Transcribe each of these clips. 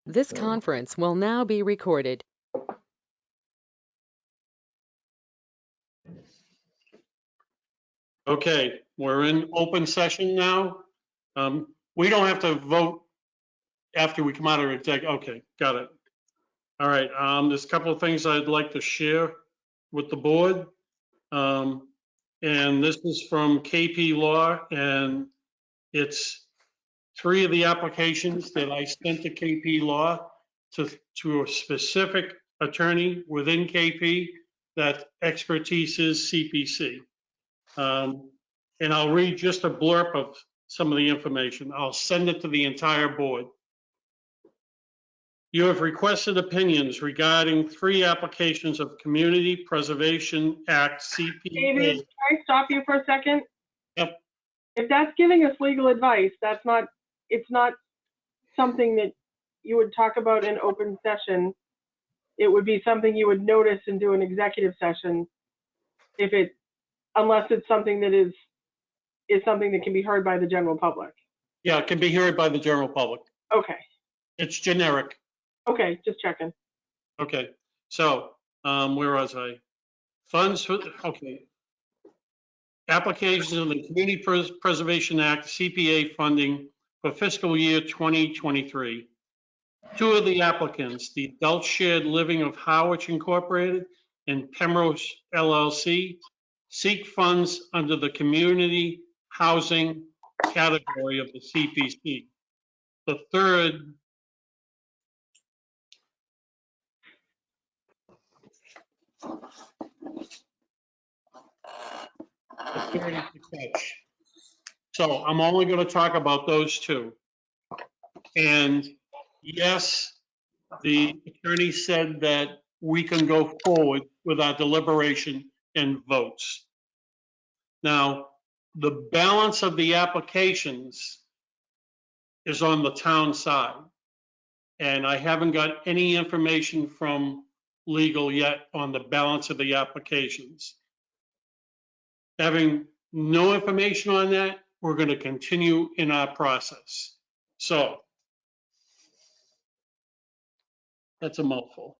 This conference will now be recorded. Okay, we're in open session now. We don't have to vote after we come out of exec. Okay, got it. All right, there's a couple of things I'd like to share with the board. And this is from KP Law, and it's 3 of the applications that I sent to KP Law to a specific attorney within KP that expertise is CPC. And I'll read just a blurb of some of the information. I'll send it to the entire board. You have requested opinions regarding 3 applications of Community Preservation Act CPA. David, can I stop you for a second? Yep. If that's giving us legal advice, it's not something that you would talk about in open session. It would be something you would notice and do an executive session unless it's something that is something that can be heard by the general public. Yeah, it can be heard by the general public. Okay. It's generic. Okay, just checking. Okay, so where was I? Funds for, okay. Applications of the Community Preservation Act CPA funding for fiscal year 2023. 2 of the applicants, the Adult Shared Living of Harwich Incorporated and Pemrose LLC, seek funds under the community housing category of the CPC. The third So I'm only going to talk about those 2. And yes, the attorney said that we can go forward with our deliberation and votes. Now, the balance of the applications is on the town side. And I haven't got any information from legal yet on the balance of the applications. Having no information on that, we're going to continue in our process. So that's a mouthful.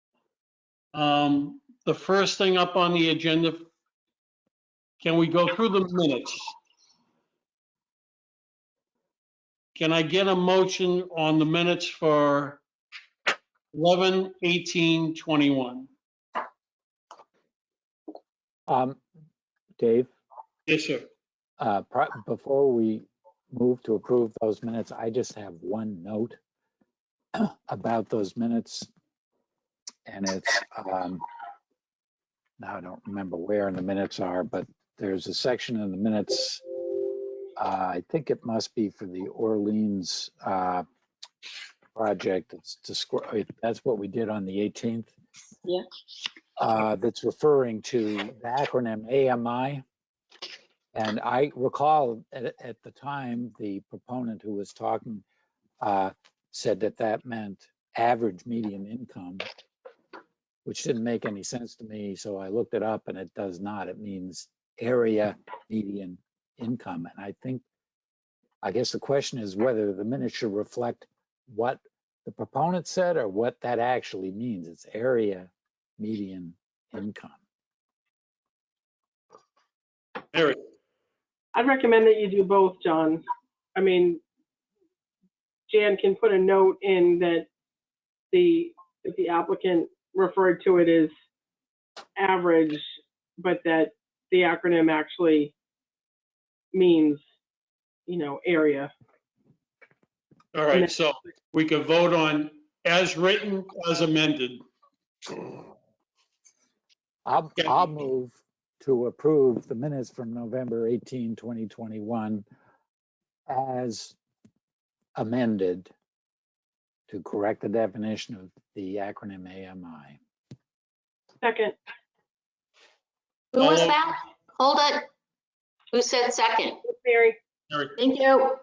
The first thing up on the agenda, can we go through the minutes? Can I get a motion on the minutes for 11/18/21? Dave, Yes, sir. before we move to approve those minutes, I just have one note about those minutes. And it's, now I don't remember where in the minutes are, but there's a section in the minutes, I think it must be for the Orleans project. That's what we did on the 18th. Yeah. That's referring to the acronym AMI. And I recall at the time, the proponent who was talking said that meant average median income, which didn't make any sense to me. So I looked it up and it does not. It means area median income. And I guess the question is whether the minutes should reflect what the proponent said or what that actually means. It's area median income. Eric. I'd recommend that you do both, John. I mean, Jan can put a note in that the applicant referred to it as average, but that the acronym actually means, area. All right, so we could vote on as written, as amended. I'll move to approve the minutes from November 18, 2021 as amended to correct the definition of the acronym AMI. Second. Who was that? Hold it. Who said second? Mary. Eric. Thank you.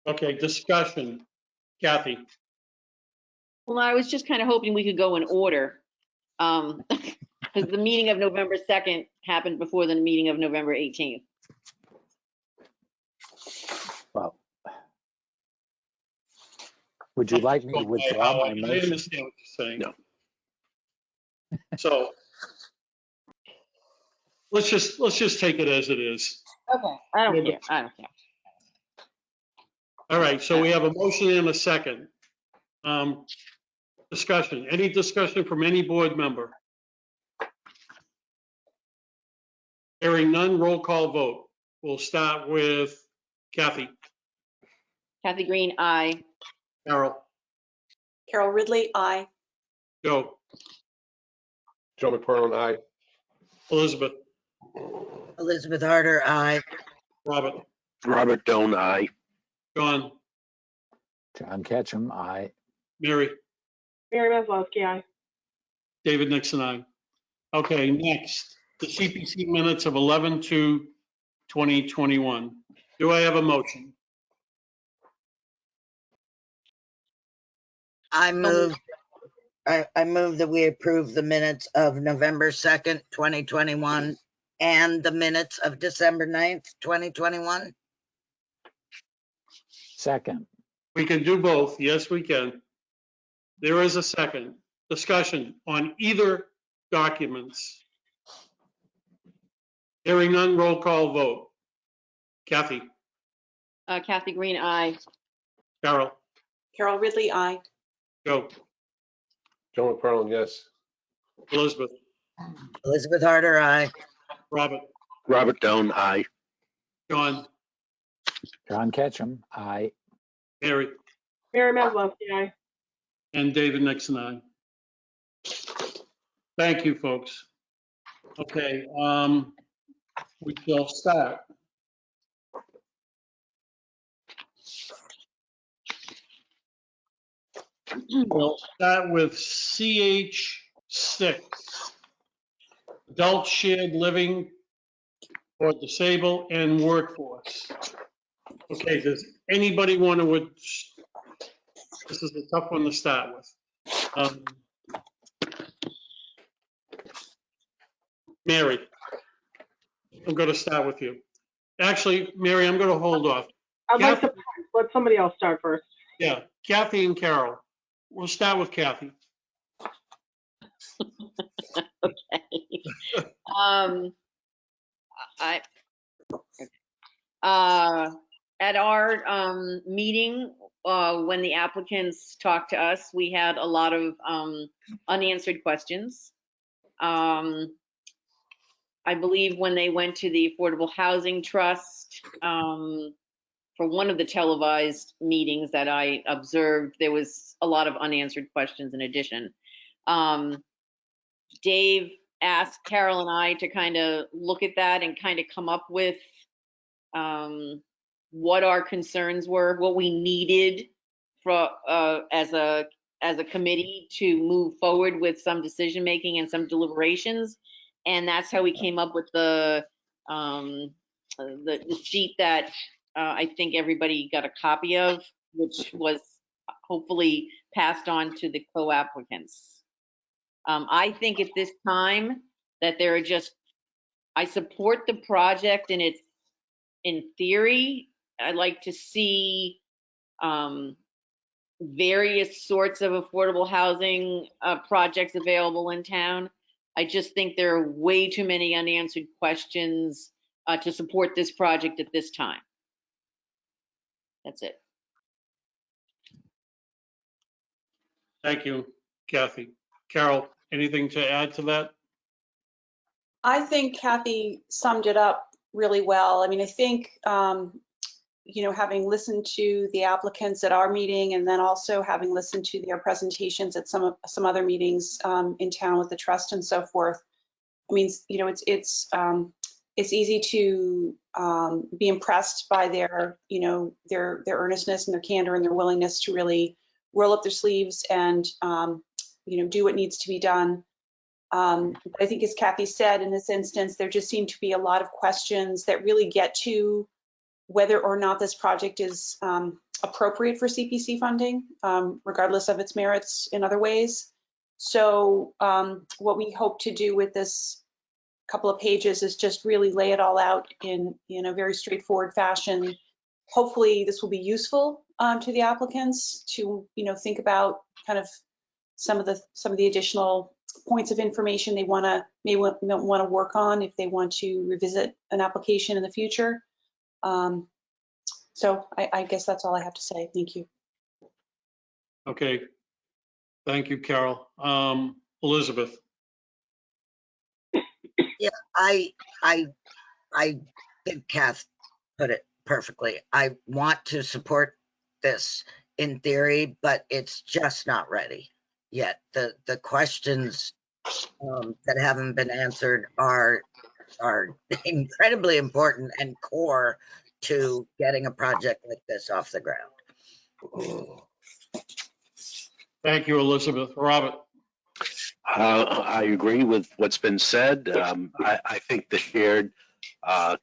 Okay, discussion. Kathy. Well, I was just kind of hoping we could go in order. Because the meeting of November 2nd happened before the meeting of November 18th. Well, Would you like me to withdraw my I motion? understand what you're saying. No. So let's just take it as it is. Okay, I don't care. I don't care. All right, so we have a motion and a second. Discussion, any discussion from any board member? Hearing none, roll call vote. We'll start with Kathy. Kathy Green, aye. Carol, Carol Ridley, aye. Joe, Joe McFarland, aye. Elizabeth, Elizabeth Harder, aye. Robert, Robert Doan, aye. John, John Ketchum, aye. Mary, Mary Maslowski, aye. David Nixon, aye. Okay, next, the CPC minutes of 11/2/2021. Do I have a motion? I move that we approve the minutes of November 2nd, 2021, and the minutes of December 9th, 2021. Second, We can do both. Yes, we can. There is a second. Discussion on either documents. Hearing none, roll call vote. Kathy, Kathy Green, aye. Carol, Carol Ridley, aye. Joe, Joe McFarland, yes. Elizabeth, Elizabeth Harder, aye. Robert, Robert Doan, aye. John, John Ketchum, aye. Mary, Mary Maslowski, aye. and David Nixon, aye. Thank you, folks. Okay, we shall start. We'll start with CH6, adult shared living for disabled and workforce. Okay, does anybody want to, this is a tough one to start with. Mary, I'm going to start with you. Actually, Mary, I'm going to hold off. I'd like to let somebody else start first. Yeah, Kathy and Carol. We'll start with Kathy. Okay. At our meeting, when the applicants talked to us, we had a lot of unanswered questions. I believe when they went to the Affordable Housing Trust, for one of the televised meetings that I observed, there was a lot of unanswered questions in addition. Dave asked Carol and I to kind of look at that and kind of come up with what our concerns were, what we needed for as a committee to move forward with some decision making and some deliberations, and that's how we came up with the sheet that I think everybody got a copy of, which was hopefully passed on to the co-applicants. I think at this time that there are just, I support the project and it's in theory. I'd like to see various sorts of affordable housing projects available in town. I just think there are way too many unanswered questions to support this project at this time. That's it. Thank you, Kathy. Carol, anything to add to that? I think Kathy summed it up really well. I mean, I think, you know, having listened to the applicants at our meeting and then also having listened to their presentations at some other meetings in town with the trust and so forth, I mean, you know, it's easy to be impressed by their, you know, their earnestness and their candor and their willingness to really roll up their sleeves and, you know, do what needs to be done. But I think, as Kathy said, in this instance, there just seem to be a lot of questions that really get to whether or not this project is appropriate for CPC funding, regardless of its merits in other ways. So what we hope to do with this couple of pages is just really lay it all out in a very straightforward fashion hopefully this will be useful to the applicants to, think about kind of some of the additional points of information they may want to work on if they want to revisit an application in the future. So I guess that's all I have to say. Thank you. Okay. Thank you, Carol. Elizabeth. Yeah, I think Kath put it perfectly. I want to support this in theory, but it's just not ready yet. The questions that haven't been answered are incredibly important and core to getting a project like this off the ground. Thank you, Elizabeth. Robert. I agree with what's been said. I think the shared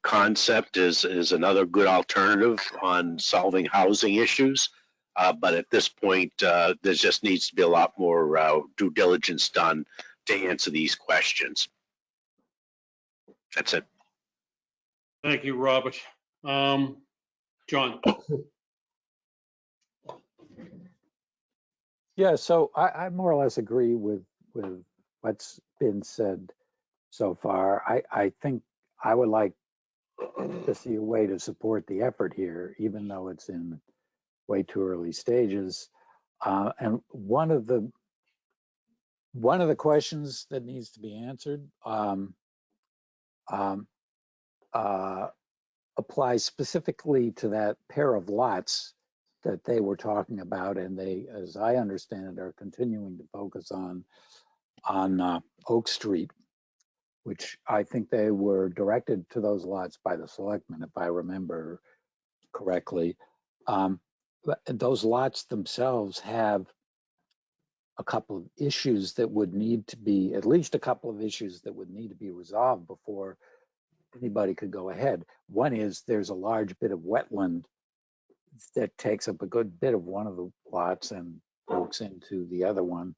concept is another good alternative on solving housing issues. But at this point, there just needs to be a lot more due diligence done to answer these questions. That's it. Thank you, Robert. John. Yeah, so I more or less agree with what's been said so far. I think I would like to see a way to support the effort here, even though it's in way too early stages. And one of the questions that needs to be answered applies specifically to that pair of lots that they were talking about, and they, as I understand it, are continuing to focus on Oak Street, which I think they were directed to those lots by the selectmen, if I remember correctly. But those lots themselves have a couple of issues that would need to be, at least a couple of issues that would need to be resolved before anybody could go ahead. One is there's a large bit of wetland that takes up a good bit of one of the lots and hooks into the other one.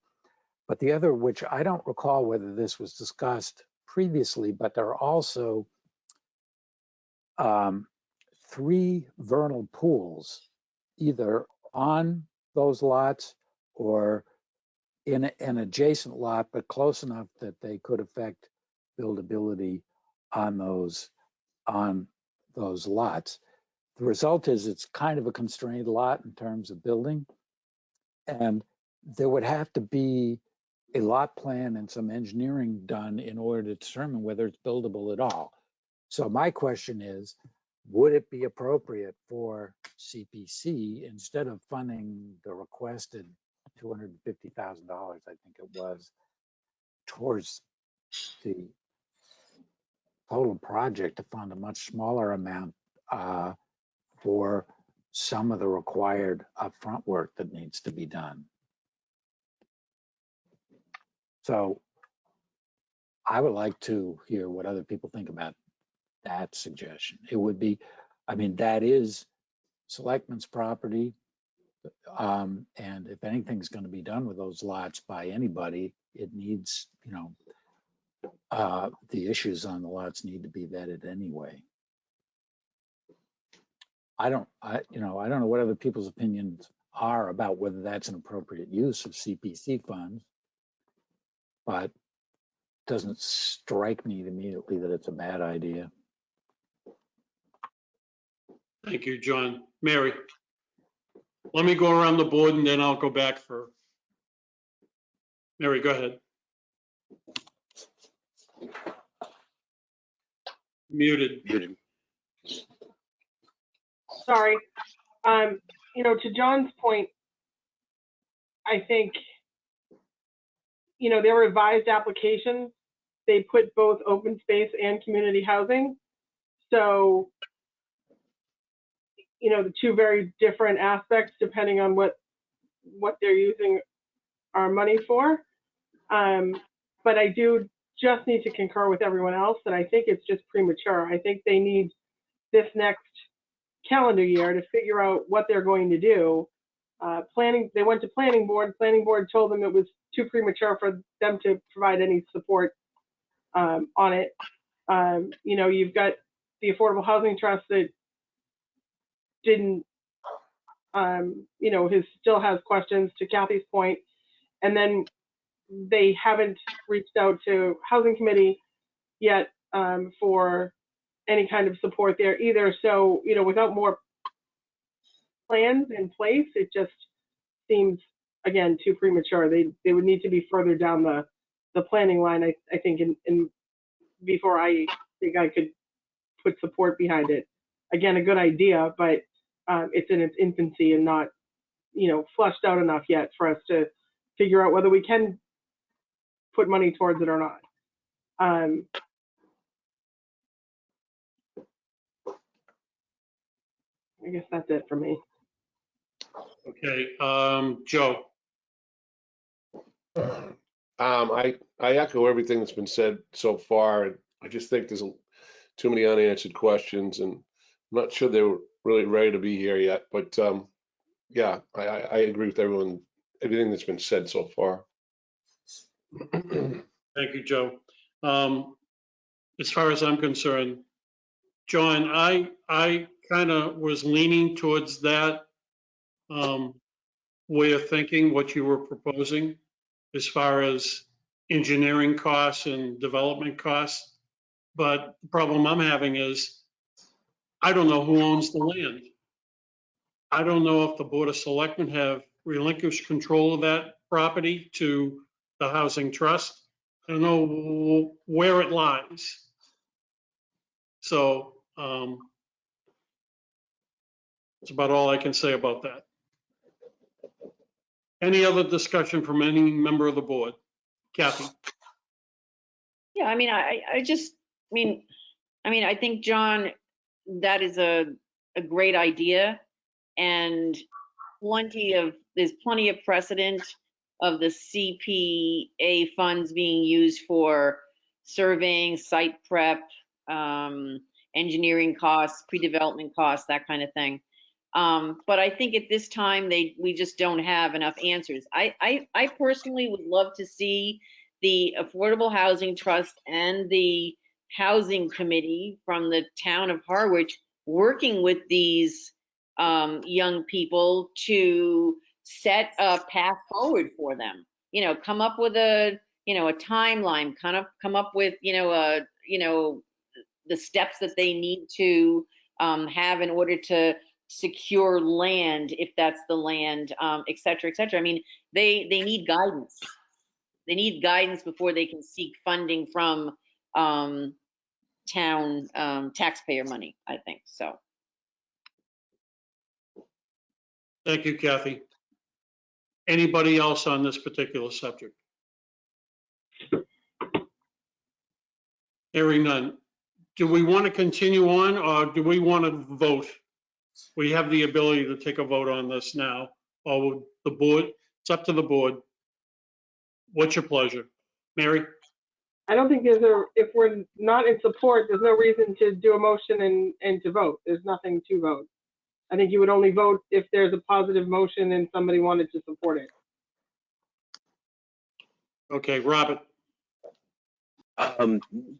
But the other, which I don't recall whether this was discussed previously, but there are also 3 vernal pools, either on those lots or in an adjacent lot, but close enough that they could affect buildability on those lots. The result is it's kind of a constrained lot in terms of building, and there would have to be a lot plan and some engineering done in order to determine whether it's buildable at all. So my question is, would it be appropriate for CPC, instead of funding the requested $250,000, I think it was, towards the total project, to fund a much smaller amount for some of the required upfront work that needs to be done? So I would like to hear what other people think about that suggestion. It would be, I mean, that is selectmen's property. And if anything's going to be done with those lots by anybody, it needs, the issues on the lots need to be vetted anyway. I don't know what other people's opinions are about whether that's an appropriate use of CPC funds, but it doesn't strike me immediately that it's a bad idea. Thank you, John. Mary. Let me go around the board and then I'll go back for Mary. Go ahead. Muted. Sorry. To John's point, I think, their revised applications, they put both open space and community housing. So, the two very different aspects depending on what they're using our money for. But I do just need to concur with everyone else that I think it's just premature. I think they need this next calendar year to figure out what they're going to do. They went to planning board told them it was too premature for them to provide any support on it. You've got the Affordable Housing Trust that didn't, you know, still has questions, to Kathy's point, and then they haven't reached out to Housing Committee yet for any kind of support there either. So, you know, without more plans in place, it just seems, again, too premature. They would need to be further down the planning line, I think, in before I think I could put support behind it. Again, a good idea, but it's in its infancy and not, you know, fleshed out enough yet for us to figure out whether we can put money towards it or not. I guess that's it for me. Okay, Joe. I echo everything that's been said so far. And I just think there's too many unanswered questions, and I'm not sure they were really ready to be here yet. But yeah, I agree with everything that's been said so far. Thank you, Joe. As far as I'm concerned, John, I kind of was leaning towards that way of thinking, what you were proposing, as far as engineering costs and development costs. But the problem I'm having is I don't know who owns the land. I don't know if the Board of Selectmen have relinquished control of that property to the Housing Trust. I don't know where it lies. So that's about all I can say about that. Any other discussion from any member of the board? Kathy? Yeah, I mean, I think, John, that is a great idea, and there's plenty of precedent of the CPA funds being used for surveying, site prep, engineering costs, pre-development costs, that kind of thing. But I think at this time, we just don't have enough answers. I personally would love to see the Affordable Housing Trust and the Housing Committee from the town of Harwich working with these young people to set a path forward for them. You know, come up with a timeline, come up with, the steps that they need to have in order to secure land, if that's the land, et cetera, et cetera. I mean, they need guidance. They need guidance before they can seek funding from town taxpayer money, I think, so. Thank you, Kathy. Anybody else on this particular subject? Hearing none. Do we want to continue on, or do we want to vote? We have the ability to take a vote on this now, or the board, it's up to the board. What's your pleasure? Mary? I don't think if we're not in support, there's no reason to do a motion and to vote. There's nothing to vote. I think you would only vote if there's a positive motion and somebody wanted to support it. Okay, Robert?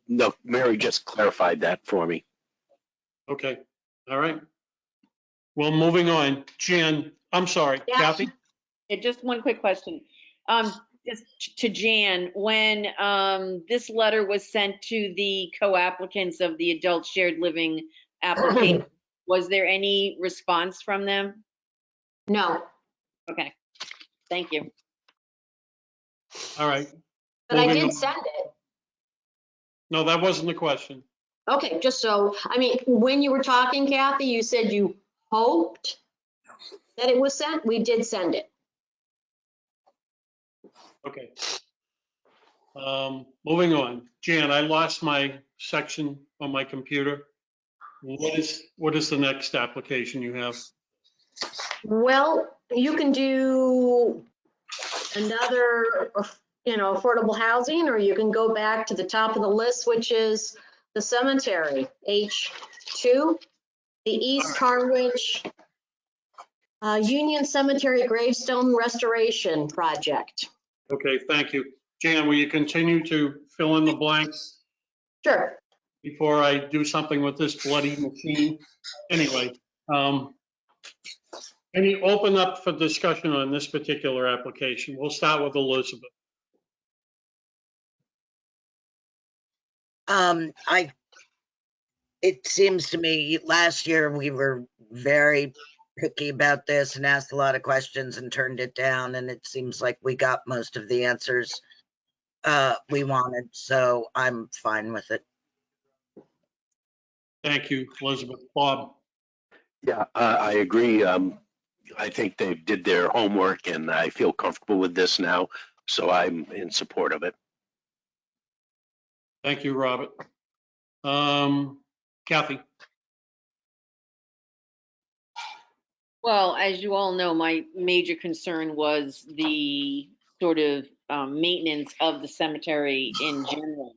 No, Mary just clarified that for me. Okay, all right. Well, moving on. Jan, I'm sorry, Yeah. Kathy? Just one quick question. Just to Jan, when this letter was sent to the co-applicants of the adult shared living application, was there any response from them? No, Okay, thank you. All right. but I Moving did on. send it. No, that wasn't the question. Okay, just so, I mean, when you were talking, Kathy, you said you hoped that it was sent. We did send it. Okay. Moving on. Jan, I lost my section on my computer. What is the next application you have? Well, you can do another, affordable housing, or you can go back to the top of the list, which is the cemetery, H2, the East Harwich Union Cemetery Gravestone Restoration Project. Okay, thank you. Jan, will you continue to fill in the blanks Sure. before I do something with this bloody machine? Anyway, Any open up for discussion on this particular application? We'll start with Elizabeth. It seems to me last year we were very picky about this and asked a lot of questions and turned it down, and it seems like we got most of the answers we wanted, so I'm fine with it. Thank you, Elizabeth. Bob? Yeah, I agree. I think they did their homework and I feel comfortable with this now, so I'm in support of it. Thank you, Robert. Kathy? Well, as you all know, my major concern was the sort of maintenance of the cemetery in general.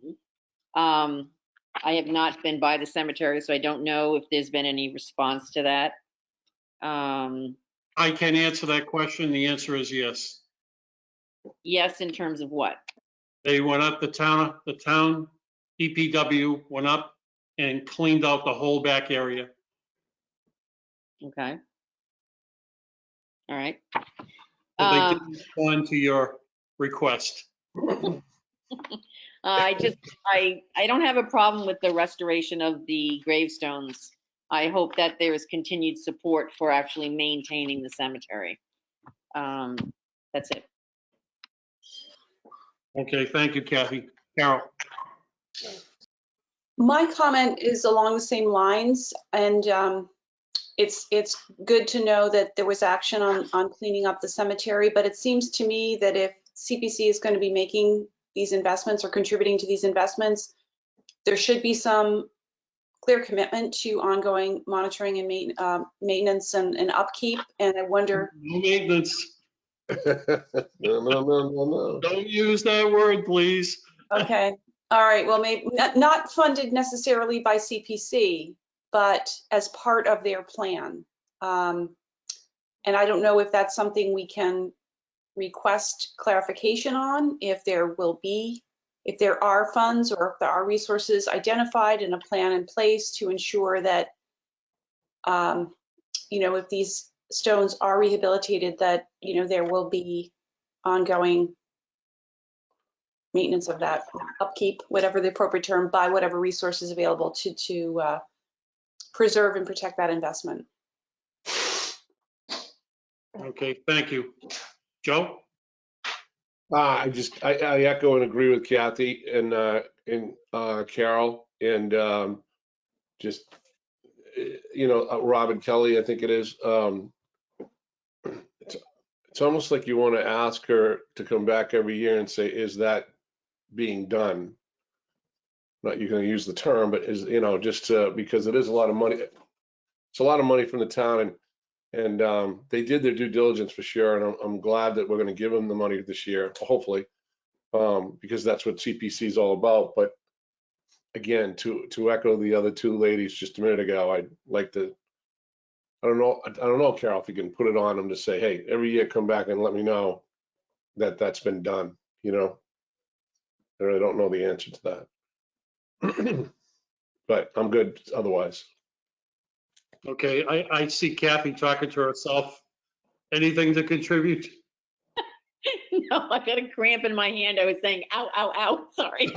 I have not been by the cemetery, so I don't know if there's been any response to that. I can answer that question. The answer is yes. Yes, in terms of what? They went up, the town DPW went up and cleaned out the whole back area. Okay. All right. But they didn't respond to your request. I don't have a problem with the restoration of the gravestones. I hope that there is continued support for actually maintaining the cemetery. That's it. Okay, thank you, Kathy. Carol? My comment is along the same lines, and it's good to know that there was action on cleaning up the cemetery, but it seems to me that if CPC is going to be making these investments or contributing to these investments, there should be some clear commitment to ongoing monitoring and maintenance and upkeep. And I wonder. No maintenance. No. Don't use that word, please. Okay. All right. Well, maybe not funded necessarily by CPC, but as part of their plan. And I don't know if that's something we can request clarification on, if there are funds or if there are resources identified and a plan in place to ensure that, if these stones are rehabilitated, that, there will be ongoing maintenance of that, upkeep, whatever the appropriate term, by whatever resources available to preserve and protect that investment. Okay, thank you. Joe? I echo and agree with Kathy and Carol, and just Robin Kelly, I think it is. It's almost like you want to ask her to come back every year and say, is that being done? Not you're going to use the term, but is, just because it is a lot of money. It's a lot of money from the town, and they did their due diligence for sure. And I'm glad that we're going to give them the money this year, hopefully, because that's what CPC is all about. But again, to echo the other two ladies just a minute ago, I'd like to, I don't know, Carol, if you can put it on them to say, hey, every year come back and let me know that that's been done, I really don't know the answer to that. But I'm good otherwise. Okay, I see Kathy talking to herself. Anything to contribute? No, I got a cramp in my hand. I was saying, ow, ow, ow. Sorry.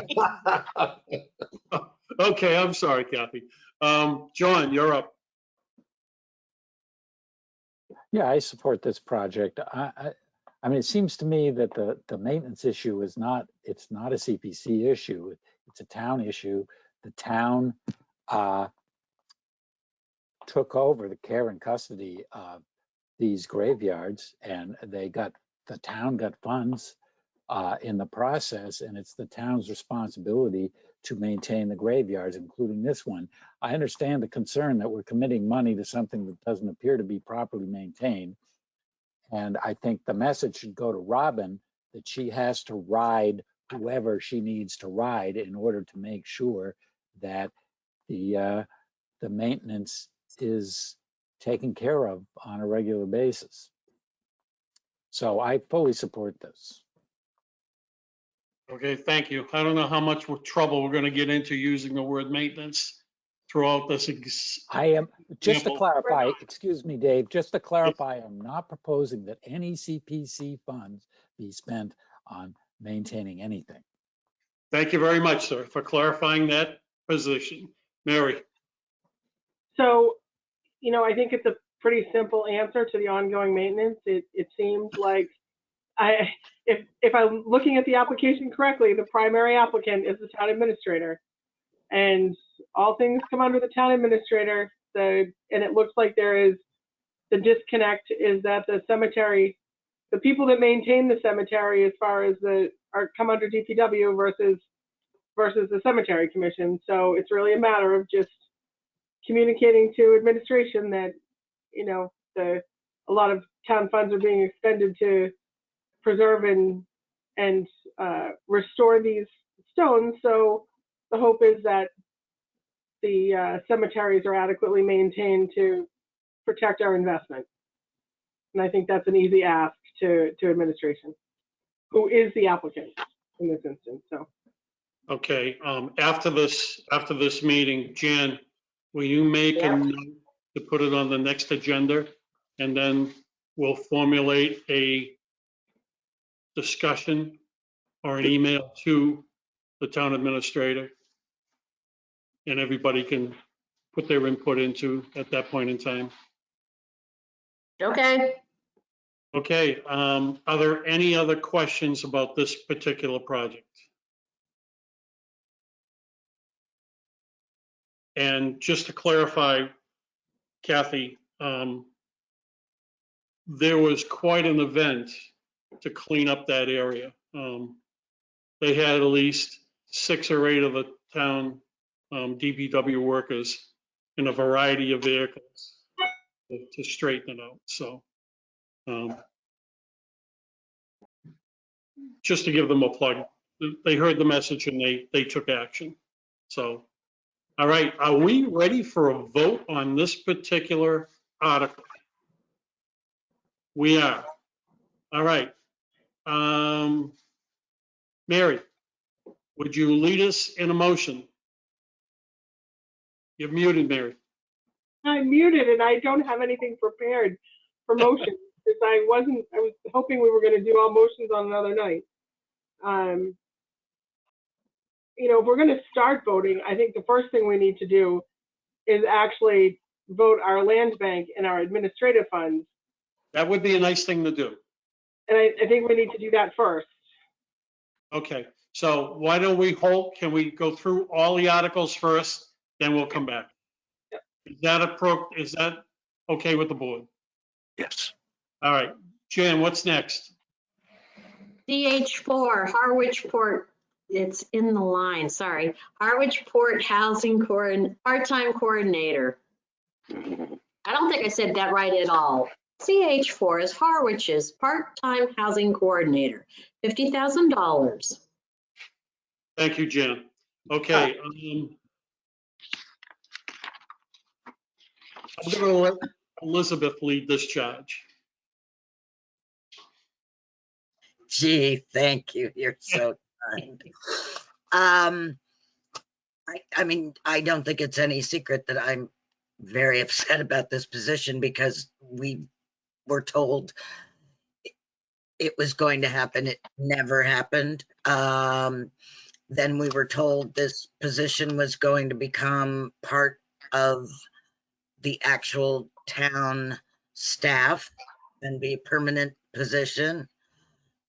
Okay, I'm sorry, Kathy. John, you're up. Yeah, I support this project. I mean, it seems to me that the maintenance issue it's not a CPC issue. It's a town issue. The town took over the care and custody of these graveyards, and the town got funds in the process, and it's the town's responsibility to maintain the graveyards, including this one. I understand the concern that we're committing money to something that doesn't appear to be properly maintained. And I think the message should go to Robin that she has to ride whoever she needs to ride in order to make sure that the maintenance is taken care of on a regular basis. So I fully support this. Okay, thank you. I don't know how much trouble we're going to get into using the word maintenance. throughout this. I am, just to Example. clarify, excuse me, Dave, just to clarify, I'm not proposing that any CPC funds be spent on maintaining anything. Thank you very much, sir, for clarifying that position. Mary? So, I think it's a pretty simple answer to the ongoing maintenance. It seems like if I'm looking at the application correctly, the primary applicant is the town administrator. And all things come under the town administrator. And it looks like there is the disconnect is that the cemetery, the people that maintain the cemetery as far as come under DPW versus the cemetery commission. So it's really a matter of just communicating to administration that, a lot of town funds are being expended to preserve and restore these stones. So the hope is that the cemeteries are adequately maintained to protect our investment. And I think that's an easy ask to administration, who is the applicant in this instance. So. Okay, after this meeting, Jan, will you make a note to put it on the next agenda? And then we'll formulate a discussion or an email to the town administrator. And everybody can put their input into at that point in time. Okay. Okay, are there any other questions about this particular project? And just to clarify, Kathy, there was quite an event to clean up that area. They had at least 6 or 8 of the town DPW workers in a variety of vehicles to straighten it out. So just to give them a plug, they heard the message and they took action. So, all right, are we ready for a vote on this particular article? We are. All right. Mary, would you lead us in a motion? You're muted, Mary. I'm muted and I don't have anything prepared for motion because I was hoping we were going to do all motions on another night. If we're going to start voting, I think the first thing we need to do is actually vote our land bank and our administrative funds. That would be a nice thing to do. And I think we need to do that first. Okay, so why don't we hold, can we go through all the articles first, then we'll come back? Yep. Is that okay with the board? Yes. All right, Jan, what's next? DH4, Harwich Port, it's in the line, sorry. Harwich Port Housing Part-Time Coordinator. I don't think I said that right at all. CH4 is Harwich's Part-Time Housing Coordinator, $50,000. Thank you, Jan. Okay. I'm going to let Elizabeth lead this charge. Gee, thank you. You're so kind. I mean, I don't think it's any secret that I'm very upset about this position because we were told it was going to happen. It never happened. Then we were told this position was going to become part of the actual town staff and be a permanent position.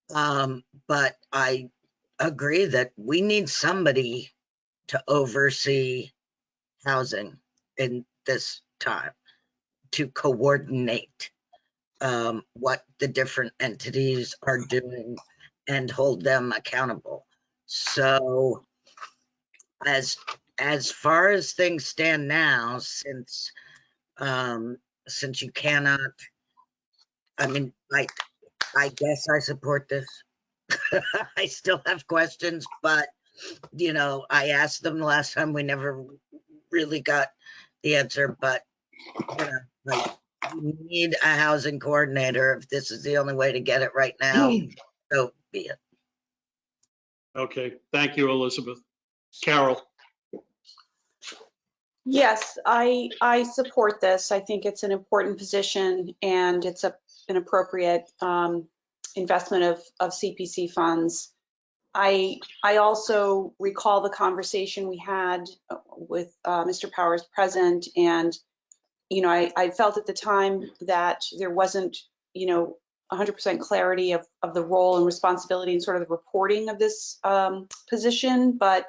But I agree that we need somebody to oversee housing in this time, to coordinate what the different entities are doing and hold them accountable. So as far as things stand now, since you cannot, I mean, I guess I support this. I still have questions, but I asked them the last time, we never really got the answer, but we need a housing coordinator. If this is the only way to get it right now, so be it. Okay, thank you, Elizabeth. Carol. Yes, I support this. I think it's an important position and it's an appropriate investment of CPC funds. I also recall the conversation we had with Mr. Powers present, and I felt at the time that there wasn't 100% clarity of the role and responsibility and sort of the reporting of this position, but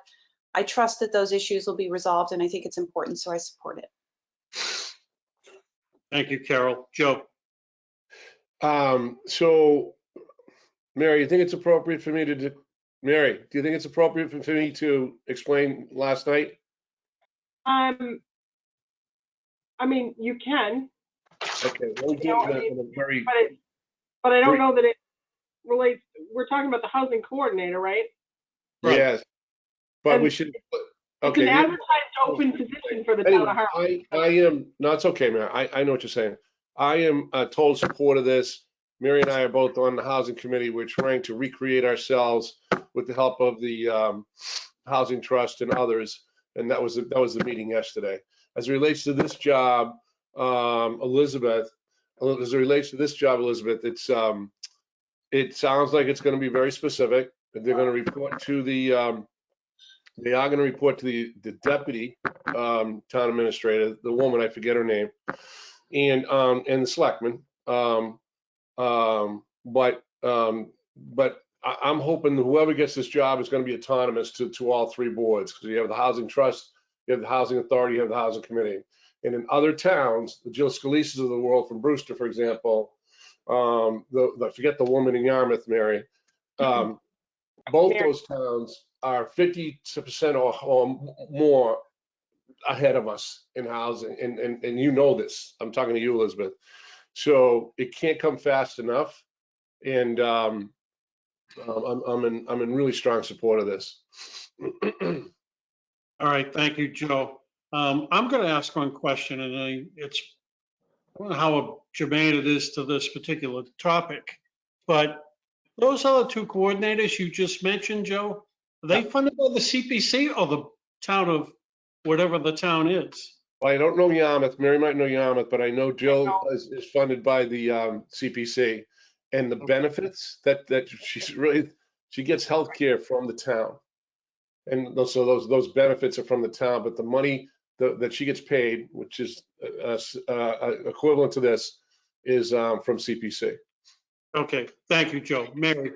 I trust that those issues will be resolved, and I think it's important, so I support it. Thank you, Carol. Joe? So, Mary, you think it's appropriate for me to, Mary, do you think it's appropriate for me to explain last night? I mean, you can, Okay, let me do it in a very, but I don't know that it relates. We're talking about the housing coordinator, right? Right. yes, but we And should, It's okay. an advertised open position for the town of Anyway, Harwich. I am, no, it's okay, Mary, I know what you're saying. I am total support of this. Mary and I are both on the housing committee. We're trying to recreate ourselves with the help of the Housing Trust and others, and that was the meeting yesterday. As it relates to this job, Elizabeth, it sounds like it's going to be very specific. They're going to report to they are going to report to the deputy town administrator, the woman, I forget her name, and the selectman. But I'm hoping that whoever gets this job is going to be autonomous to all three boards, because you have the housing trust, you have the housing authority, you have the housing committee. And in other towns, the Jill Scalise's of the world from Brewster, for example, I forget the woman in Yarmouth, Mary. Both those towns are 50% or more ahead of us in housing, and you know this. I'm talking to you, Elizabeth. So it can't come fast enough, and I'm in really strong support of this. All right, thank you, Joe. I'm going to ask one question, and I don't know how germane it is to this particular topic, but those other two coordinators you just mentioned, Joe, are they funded by the CPC or the town of whatever the town is? Well, I don't know Yarmouth. Mary might know Yarmouth, but I know Jill is funded by the CPC, and the benefits that she gets health care from the town. And so those benefits are from the town, but the money that she gets paid, which is equivalent to this, is from CPC. Okay, thank you, Joe. Mary?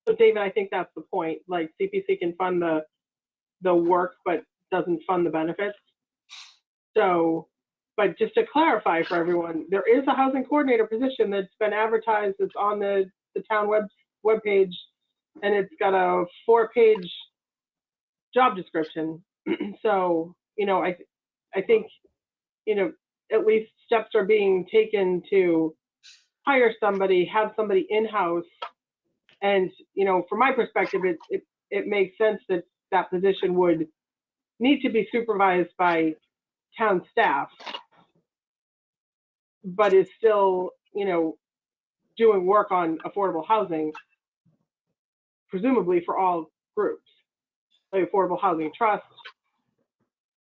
So David, I think that's the point. Like CPC can fund the work, but doesn't fund the benefits. So, but just to clarify for everyone, there is a housing coordinator position that's been advertised. It's on the town webpage, and it's got a 4-page job description. So, I think, at least steps are being taken to hire somebody, have somebody in-house. And, from my perspective, it makes sense that that position would need to be supervised by town staff, but is still, doing work on affordable housing, presumably for all groups, like Affordable Housing Trust,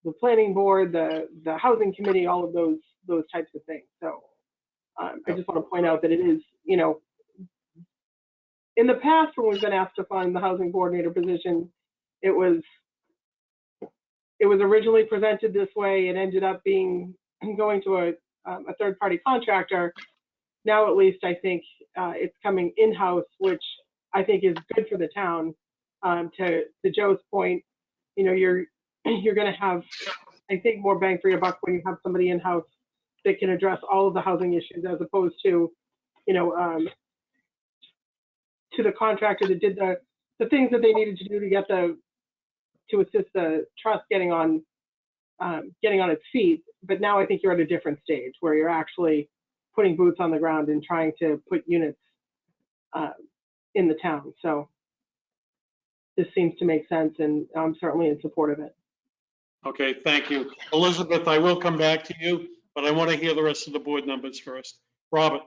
the planning board, the housing committee, all of those types of things. So I just want to point out that it is, in the past when we've been asked to fund the housing coordinator position, it was originally presented this way. It ended up going to a third-party contractor. Now, at least, I think it's coming in-house, which I think is good for the town. To Joe's point, you're going to have, I think, more bang for your buck when you have somebody in-house that can address all of the housing issues, as opposed to, to the contractor that did the things that they needed to do to assist the trust getting on its feet. But now I think you're at a different stage where you're actually putting boots on the ground and trying to put units in the town. So this seems to make sense, and I'm certainly in support of it. Okay, thank you. Elizabeth, I will come back to you, but I want to hear the rest of the board members first. Robert?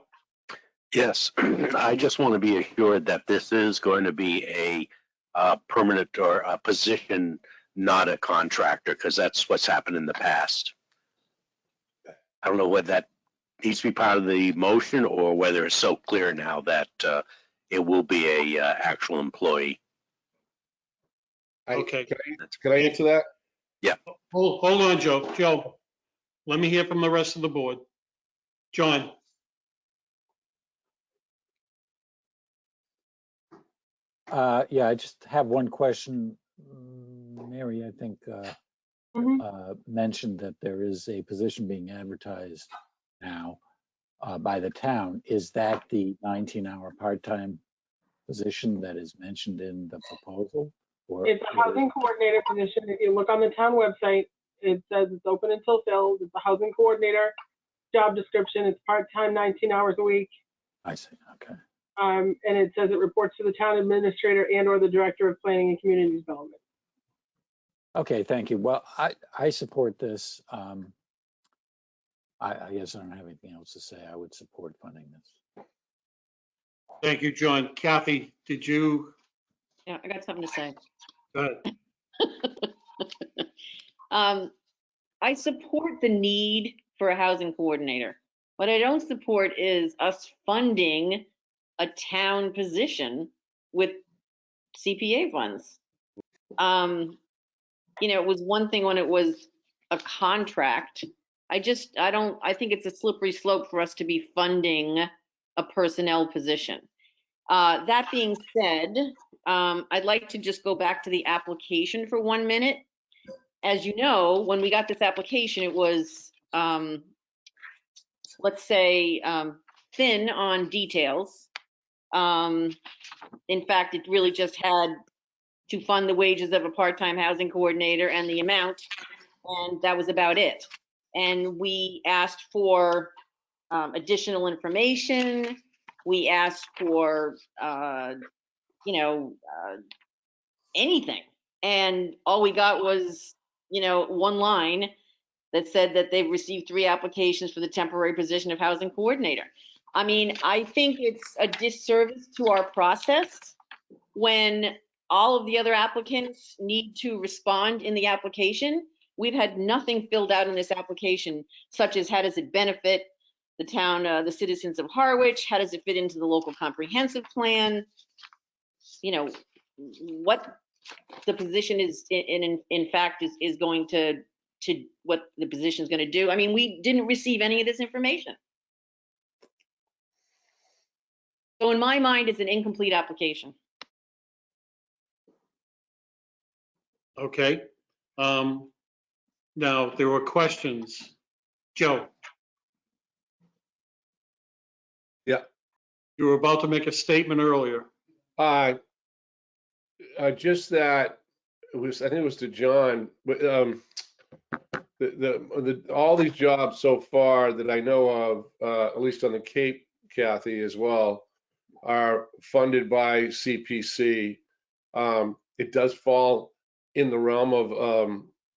Yes, I just want to be assured that this is going to be a permanent or a position not a contractor, because that's what's happened in the past. I don't know whether that needs to be part of the motion or whether it's so clear now that it will be a actual employee. Okay. Can I answer that? Hold on, Joe. Joe, let me hear from the rest of the board. John? Yeah, I just have one question. Mary, I think, mentioned that there is a position being advertised now by the town. Is that the 19-hour part-time position that is mentioned in the proposal? Or It's a housing coordinator position. If you look on the town website, it says it's open until filled. It's a housing coordinator job description. It's part-time, 19 hours a week. I see, okay. And it says it reports to the town administrator and or the director of planning and community development. Okay, thank you. Well, I support this. I guess I don't have anything else to say. I would support funding this. Thank you, John. Kathy, did you? Yeah, I got something to say. Go ahead. I support the need for a housing coordinator. What I don't support is us funding a town position with CPA funds. It was one thing when it was a contract. I think it's a slippery slope for us to be funding a personnel position. That being said, I'd like to just go back to the application for 1 minute. As you know, when we got this application, it was, let's say, thin on details. In fact, it really just had to fund the wages of a part-time housing coordinator and the amount, and that was about it. And we asked for additional information. We asked for, anything. And all we got was, one line that said that they've received 3 applications for the temporary position of housing coordinator. I mean, I think it's a disservice to our process when all of the other applicants need to respond in the application. We've had nothing filled out in this application, such as how does it benefit the town, the citizens of Harwich? How does it fit into the local comprehensive plan? What the position is in fact is going to what the position is going to do. I mean, we didn't receive any of this information. So in my mind, it's an incomplete application. Okay. Now, there were questions. Joe? Yeah. You were about to make a statement earlier. Just that I think it was to John, but all these jobs so far that I know of, at least on the Cape, Kathy, as well, are funded by CPC. It does fall in the realm of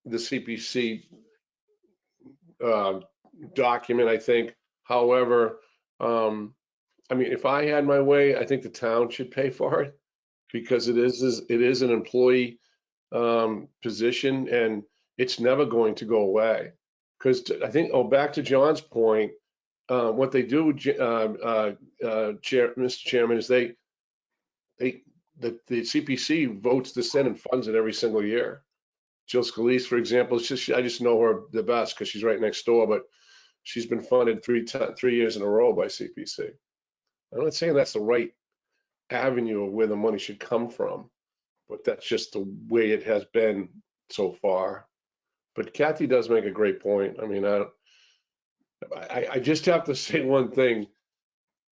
the CPC document, I think. However, I mean, if I had my way, I think the town should pay for it because it is an employee position and it's never going to go away. Because I think, back to John's point, what they do, Mr. Chairman, is the CPC votes this in and funds it every single year. Jill Scalise, for example, I just know her the best because she's right next door, but she's been funded 3 years in a row by CPC. I'm not saying that's the right avenue of where the money should come from, but that's just the way it has been so far. But Kathy does make a great point. I mean, I just have to say one thing.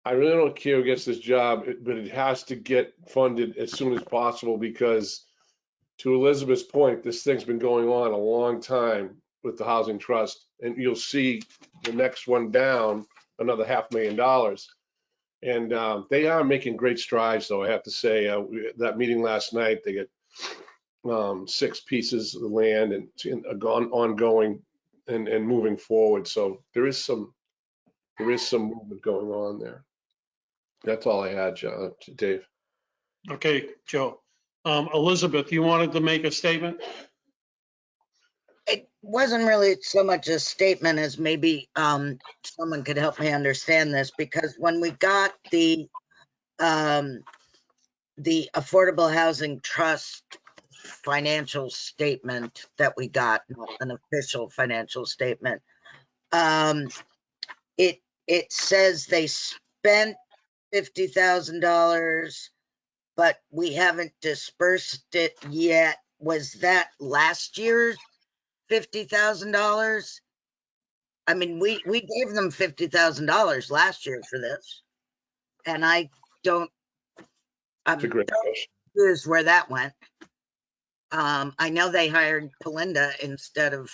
I really don't care who gets this job, but it has to get funded as soon as possible because, to Elizabeth's point, this thing's been going on a long time with the Housing Trust, and you'll see the next one down another $500,000. And they are making great strides, though, I have to say. That meeting last night, they get 6 pieces of land and ongoing and moving forward. So there is some movement going on there. That's all I had, Dave. Okay, Joe. Elizabeth, you wanted to make a statement? wasn't really so much a statement as maybe someone could help me understand this, because when we got the Affordable Housing Trust financial statement that we got, not an official financial statement, it says they spent $50,000, but we haven't dispersed it yet. Was that last year's $50,000? I mean, we gave them $50,000 last year for this, and I'm It's a great question. confused where that went. I know they hired Belinda instead of,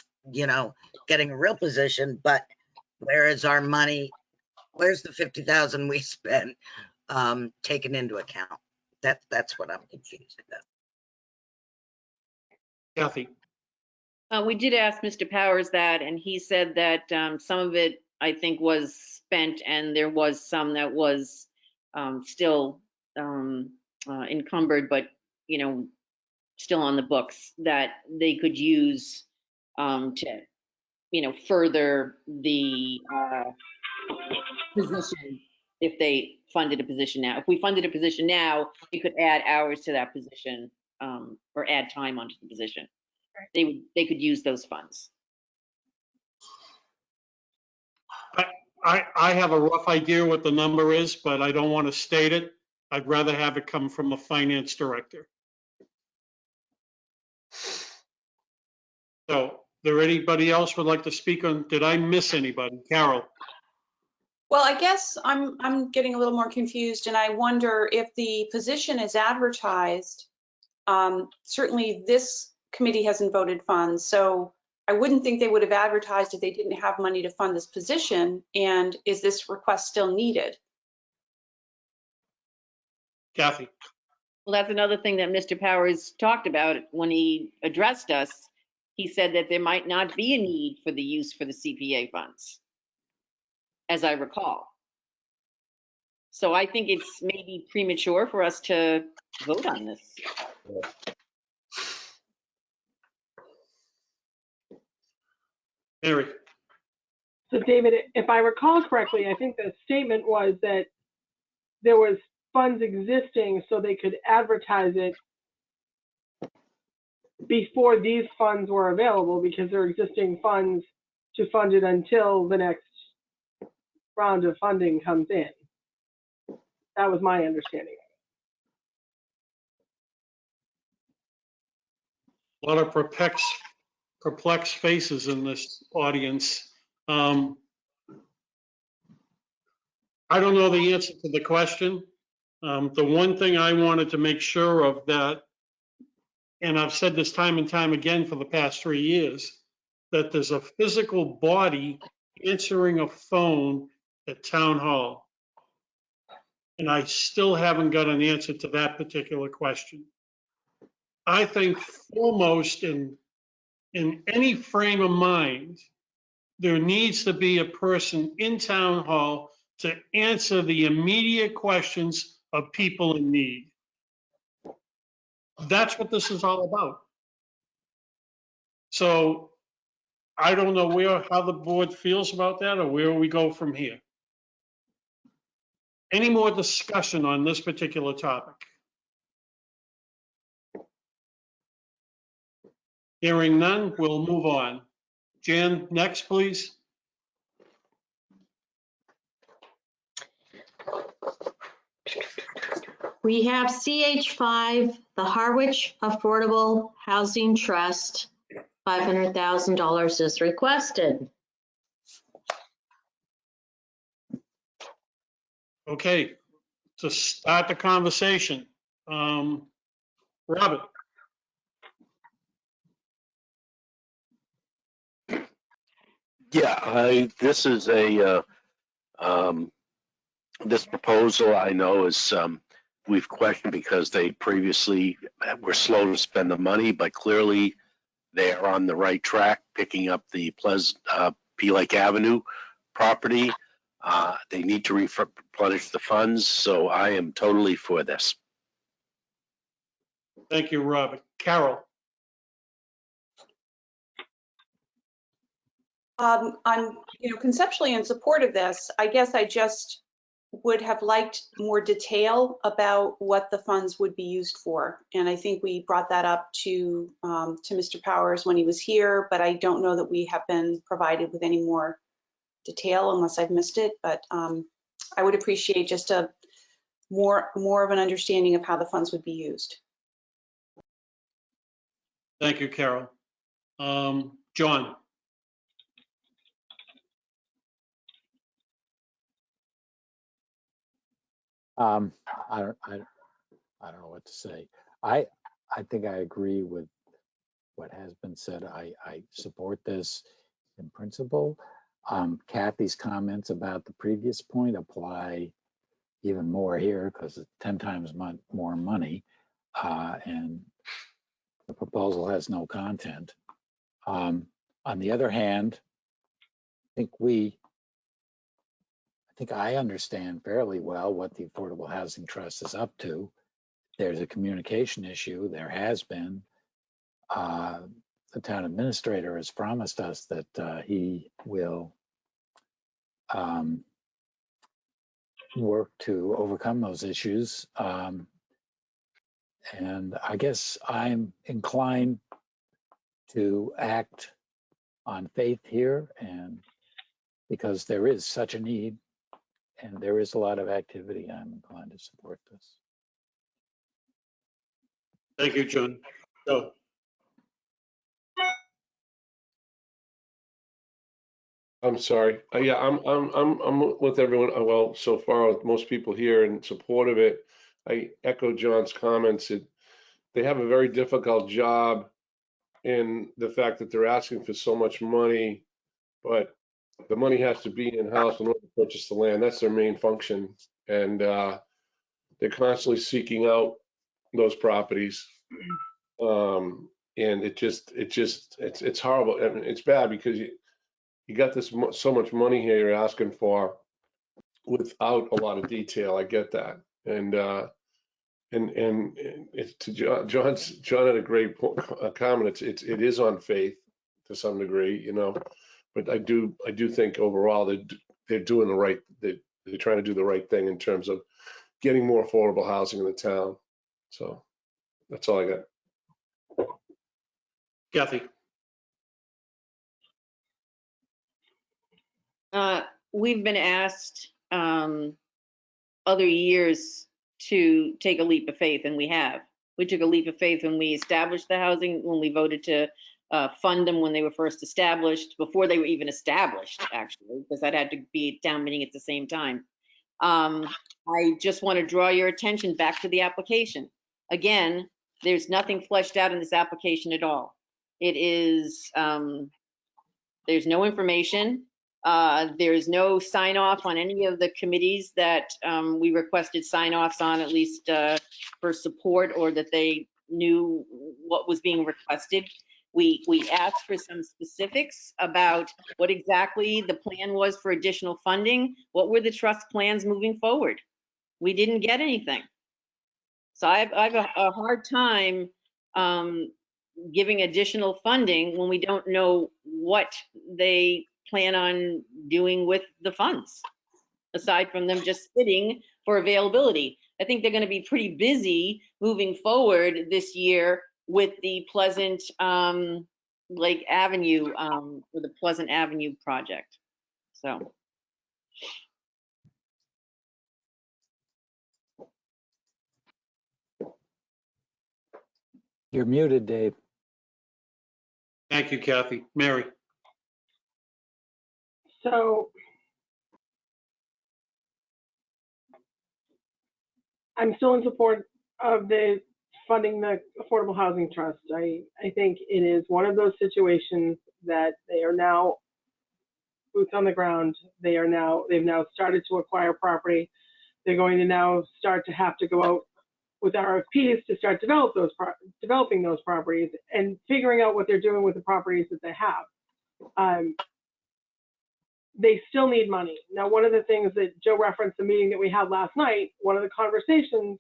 getting a real position, but where is our money? Where's the 50,000 we spent taken into account? That's what I'm confused about. Kathy, We did ask Mr. Powers that, and he said that some of it, I think, was spent, and there was some that was still encumbered, but, still on the books that they could use to, further the position if they funded a position now. If we funded a position now, we could add hours to that position or add time onto the position. They could use those funds. I have a rough idea what the number is, but I don't want to state it. I'd rather have it come from a finance director. So, there anybody else would like to speak on? Did I miss anybody? Carol? Well, I guess I'm getting a little more confused, and I wonder if the position is advertised. Certainly, this committee hasn't voted funds, so I wouldn't think they would have advertised if they didn't have money to fund this position. And is this request still needed? Kathy? Well, that's another thing that Mr. Powers talked about when he addressed us. He said that there might not be a need for the use for the CPA funds, as I recall. So I think it's maybe premature for us to vote on this. Mary? So David, if I recall correctly, I think the statement was that there was funds existing so they could advertise it before these funds were available, because there are existing funds to fund it until the next round of funding comes in. That was my understanding. A lot of perplexed faces in this audience. I don't know the answer to the question. The one thing I wanted to make sure of that, and I've said this time and time again for the past 3 years, that there's a physical body answering a phone at town hall. And I still haven't got an answer to that particular question. I think foremost in any frame of mind, there needs to be a person in town hall to answer the immediate questions of people in need. That's what this is all about. So I don't know how the board feels about that or where we go from here. Any more discussion on this particular topic? Hearing none, we'll move on. Jan, next, please. We have CH5, the Harwich Affordable Housing Trust, $500,000 is requested. Okay, to start the conversation, Robert. Yeah, this is this proposal I know is, we've questioned because they previously were slow to spend the money, but clearly they are on the right track, picking up the P Lake Avenue property. They need to replenish the funds, so I am totally for this. Thank you, Robert. Carol. I'm, conceptually in support of this. I guess I just would have liked more detail about what the funds would be used for. And I think we brought that up to Mr. Powers when he was here, but I don't know that we have been provided with any more detail unless I've missed it. But I would appreciate just a more of an understanding of how the funds would be used. Thank you, Carol. John? I don't know what to say. I think I agree with what has been said. I support this in principle. Kathy's comments about the previous point apply even more here because it's 10 times more money, and the proposal has no content. On the other hand, I think I understand fairly well what the Affordable Housing Trust is up to. There's a communication issue. There has been. The town administrator has promised us that he will work to overcome those issues. And I guess I'm inclined to act on faith here, and because there is such a need and there is a lot of activity, I'm inclined to support this. Thank you, John. So, I'm sorry. Yeah, I'm with everyone. Well, so far with most people here in support of it. I echo John's comments. They have a very difficult job in the fact that they're asking for so much money, but the money has to be in-house in order to purchase the land. That's their main function. And they're constantly seeking out those properties. And it's horrible. I mean, it's bad because you got this so much money here you're asking for without a lot of detail. I get that. And it's to John had a great comment. It is on faith to some degree, but I do think overall they're doing the right, they're trying to do the right thing in terms of getting more affordable housing in the town. So that's all I got. Kathy? We've been asked other years to take a leap of faith, and we have. We took a leap of faith when we established the housing, when we voted to fund them when they were first established, before they were even established, actually, because that had to be a town meeting at the same time. I just want to draw your attention back to the application. Again, there's nothing fleshed out in this application at all. It is, there's no information. There's no sign off on any of the committees that we requested sign offs on, at least for support, or that they knew what was being requested. We asked for some specifics about what exactly the plan was for additional funding. What were the trust plans moving forward? We didn't get anything. So I have a hard time giving additional funding when we don't know what they plan on doing with the funds, aside from them just sitting for availability. I think they're going to be pretty busy moving forward this year with the Pleasant Lake Avenue, or the Pleasant Avenue project. So. You're muted, Dave. Thank you, Kathy. Mary? So I'm still in support of the funding the Affordable Housing Trust. I think it is one of those situations that they are now boots on the ground. They've now started to acquire property. They're going to now start to have to go out with RFPs to start developing those properties and figuring out what they're doing with the properties that they have. They still need money. Now, one of the things that Joe referenced, the meeting that we had last night, one of the conversations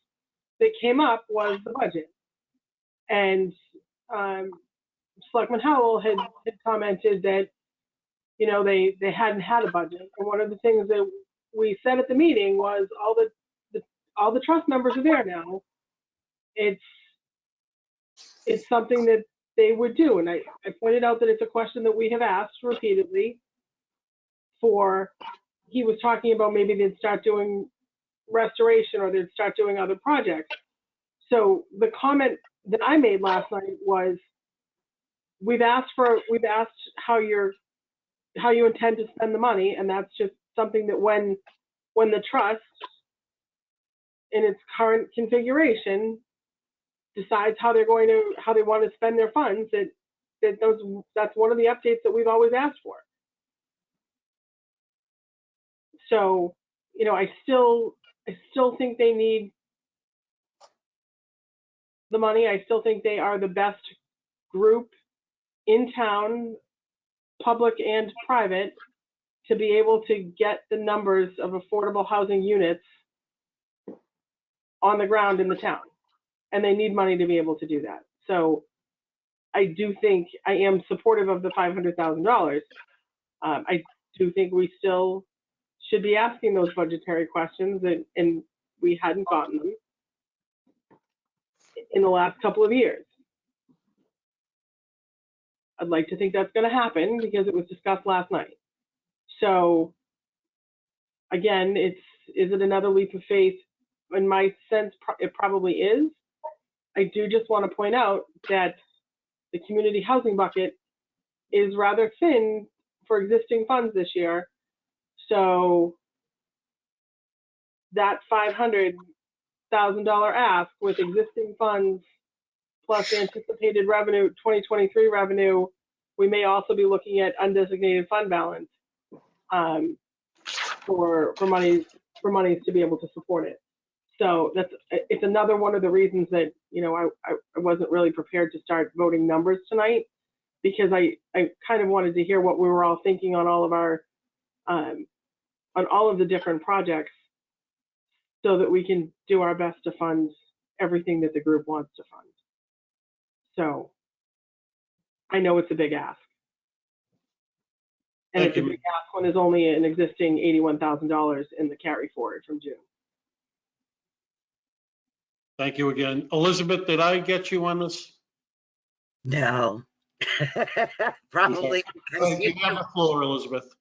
that came up was the budget. And Selectman Howell had commented that they hadn't had a budget. And one of the things that we said at the meeting was all the trust members are there now. It's something that they would do. And I pointed out that it's a question that we have asked repeatedly he was talking about maybe they'd start doing restoration or they'd start doing other projects. So the comment that I made last night was, we've asked how you intend to spend the money, and that's just something that when the trust in its current configuration decides how they want to spend their funds, that's one of the updates that we've always asked for. So, I still think they need the money. I still think they are the best group in town, public and private, to be able to get the numbers of affordable housing units on the ground in the town. And they need money to be able to do that. So I do think I am supportive of the $500,000. I do think we still should be asking those budgetary questions, and we hadn't gotten them in the last couple of years. I'd like to think that's going to happen because it was discussed last night. So again, is it another leap of faith? In my sense, it probably is. I do just want to point out that the community housing bucket is rather thin for existing funds this year. So that $500,000 ask with existing funds plus anticipated revenue, 2023 revenue, we may also be looking at undesignated fund balance for monies to be able to support it. So it's another one of the reasons that I wasn't really prepared to start voting numbers tonight, because I kind of wanted to hear what we were all thinking on all of our on all of the different projects, so that we can do our best to fund everything that the group wants to fund. So I know it's a big ask. And it's a big ask when there's only an existing $81,000 in the carry forward from June. Thank you again. Elizabeth, did I get you on this? No. Probably because You have the floor, Elizabeth.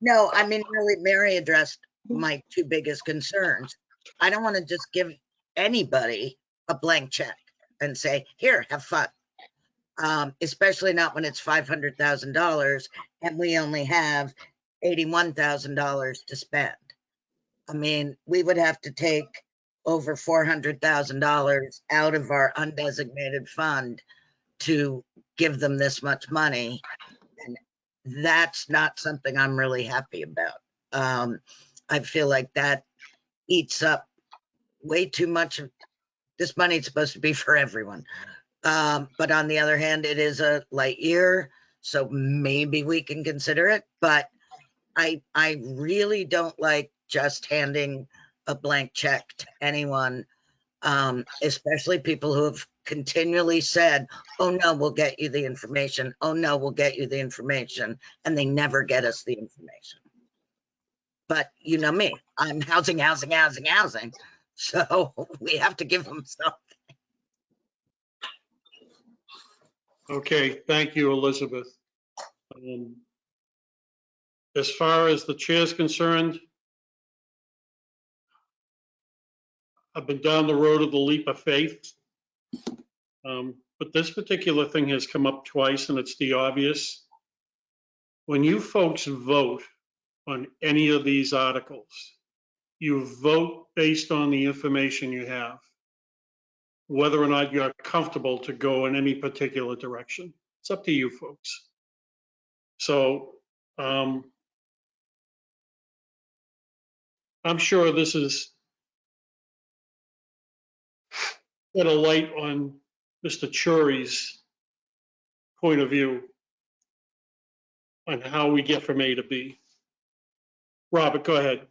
No, I mean, really, Mary addressed my two biggest concerns. I don't want to just give anybody a blank check and say, here, have fun. Especially not when it's $500,000 and we only have $81,000 to spend. I mean, we would have to take over $400,000 out of our undesignated fund to give them this much money. And that's not something I'm really happy about. I feel like that eats up way too much of this money. It's supposed to be for everyone. But on the other hand, it is a light year, so maybe we can consider it. But I really don't like just handing a blank check to anyone, especially people who have continually said, oh no, we'll get you the information. Oh no, we'll get you the information. And they never get us the information. But you know me, I'm housing. So we have to give them something. Okay, thank you, Elizabeth. As far as the chair is concerned, I've been down the road of the leap of faith. But this particular thing has come up twice, and it's the obvious. When you folks vote on any of these articles, you vote based on the information you have, whether or not you're comfortable to go in any particular direction. It's up to you folks. So I'm sure this is put a light on Mr. Churi's point of view on how we get from A to B. Robert, go ahead.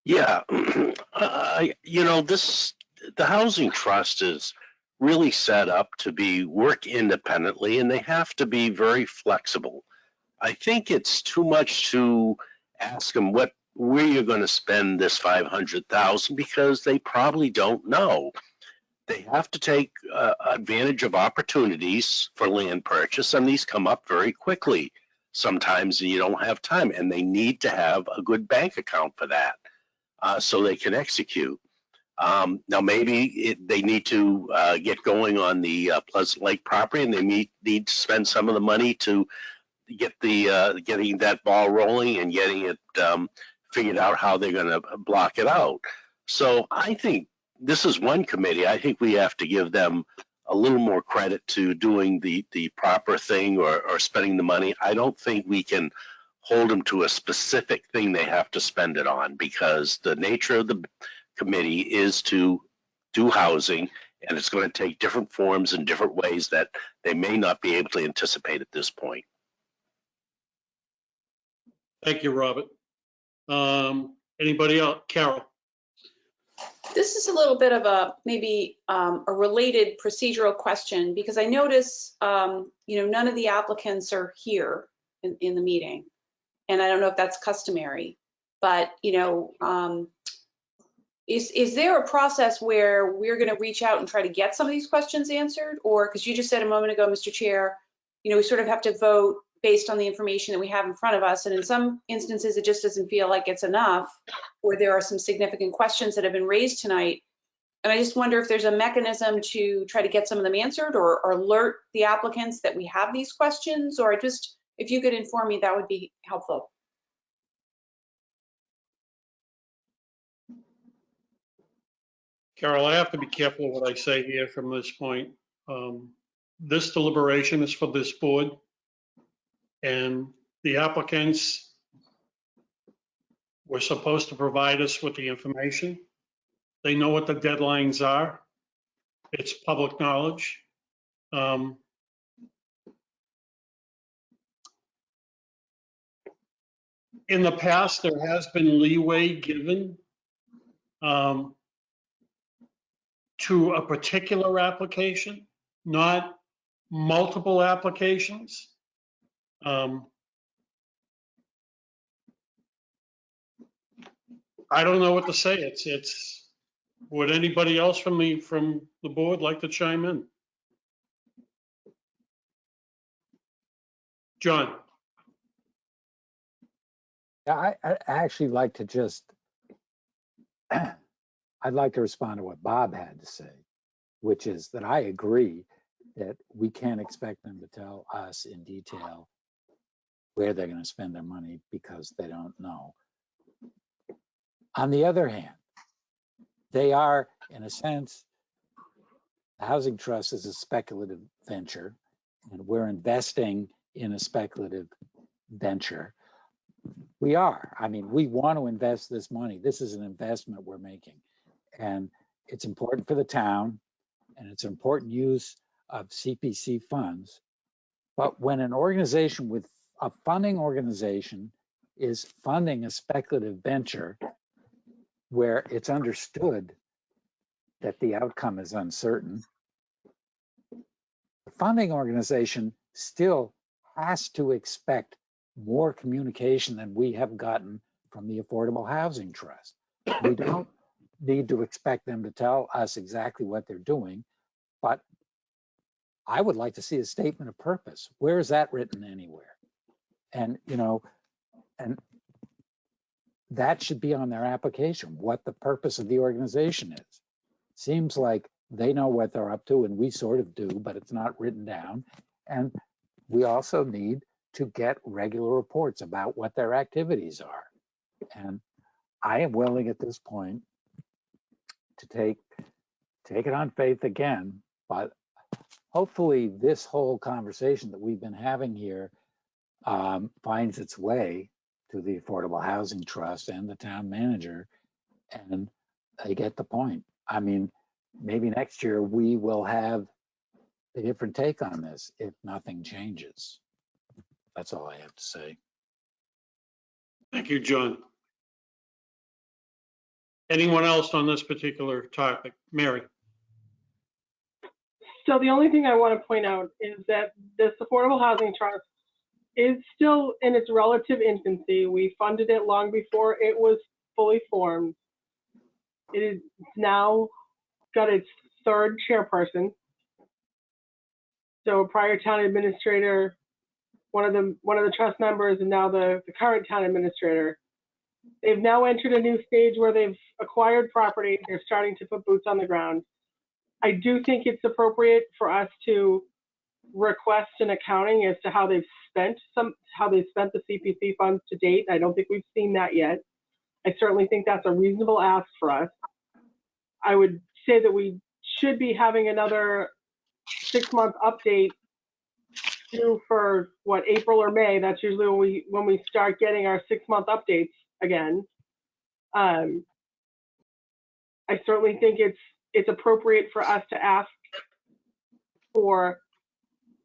Yeah, the housing trust is really set up to work independently, and they have to be very flexible. I think it's too much to ask them where you're going to spend this 500,000 because they probably don't know. They have to take advantage of opportunities for land purchase, and these come up very quickly. Sometimes you don't have time, and they need to have a good bank account for that so they can execute. Now, maybe they need to get going on the Pleasant Lake property, and they need to spend some of the money to get getting that ball rolling and getting it figured out how they're going to block it out. So I think this is one committee. I think we have to give them a little more credit to doing the proper thing or spending the money. I don't think we can hold them to a specific thing they have to spend it on, because the nature of the committee is to do housing, and it's going to take different forms and different ways that they may not be able to anticipate at this point. Thank you, Robert. Anybody else? Carol? This is a little bit of a maybe a related procedural question, because I notice none of the applicants are here in the meeting, and I don't know if that's customary, but is there a process where we're going to reach out and try to get some of these questions answered? Or, because you just said a moment ago, Mr. Chair, we sort of have to vote based on the information that we have in front of us. And in some instances, it just doesn't feel like it's enough, or there are some significant questions that have been raised tonight. And I just wonder if there's a mechanism to try to get some of them answered, or alert the applicants that we have these questions, or just, if you could inform me, that would be helpful. Carol, I have to be careful what I say here from this point. This deliberation is for this board, and the applicants were supposed to provide us with the information. They know what the deadlines are. It's public knowledge. In the past, there has been leeway given to a particular application, not multiple applications. I don't know what to say. It's would anybody else from the board like to chime in? John? Yeah, I actually like to just, I'd like to respond to what Bob had to say, which is that I agree that we can't expect them to tell us in detail where they're going to spend their money because they don't know. On the other hand, they are, in a sense, the housing trust is a speculative venture, and we're investing in a speculative venture. We are. I mean, we want to invest this money. This is an investment we're making, and it's important for the town, and it's important use of CPC funds. But when an organization with a funding organization is funding a speculative venture where it's understood that the outcome is uncertain, the funding organization still has to expect more communication than we have gotten from the Affordable Housing Trust. We don't need to expect them to tell us exactly what they're doing, but I would like to see a statement of purpose. Where is that written anywhere? And, and that should be on their application, what the purpose of the organization is. Seems like they know what they're up to, and we sort of do, but it's not written down. And we also need to get regular reports about what their activities are. And I am willing at this point to take it on faith again, but hopefully this whole conversation that we've been having here finds its way to the Affordable Housing Trust and the town manager, and they get the point. I mean, maybe next year we will have a different take on this if nothing changes. That's all I have to say. Thank you, John. Anyone else on this particular topic? Mary? So the only thing I want to point out is that this Affordable Housing Trust is still in its relative infancy. We funded it long before it was fully formed. It is now got its third chairperson. So a prior town administrator, one of the trust members, and now the current town administrator. They've now entered a new stage where they've acquired property. They're starting to put boots on the ground. I do think it's appropriate for us to request an accounting as to how they've spent the CPC funds to date. I don't think we've seen that yet. I certainly think that's a reasonable ask for us. I would say that we should be having another 6-month update due for what, April or May. That's usually when we start getting our 6-month updates again. I certainly think it's appropriate for us to ask for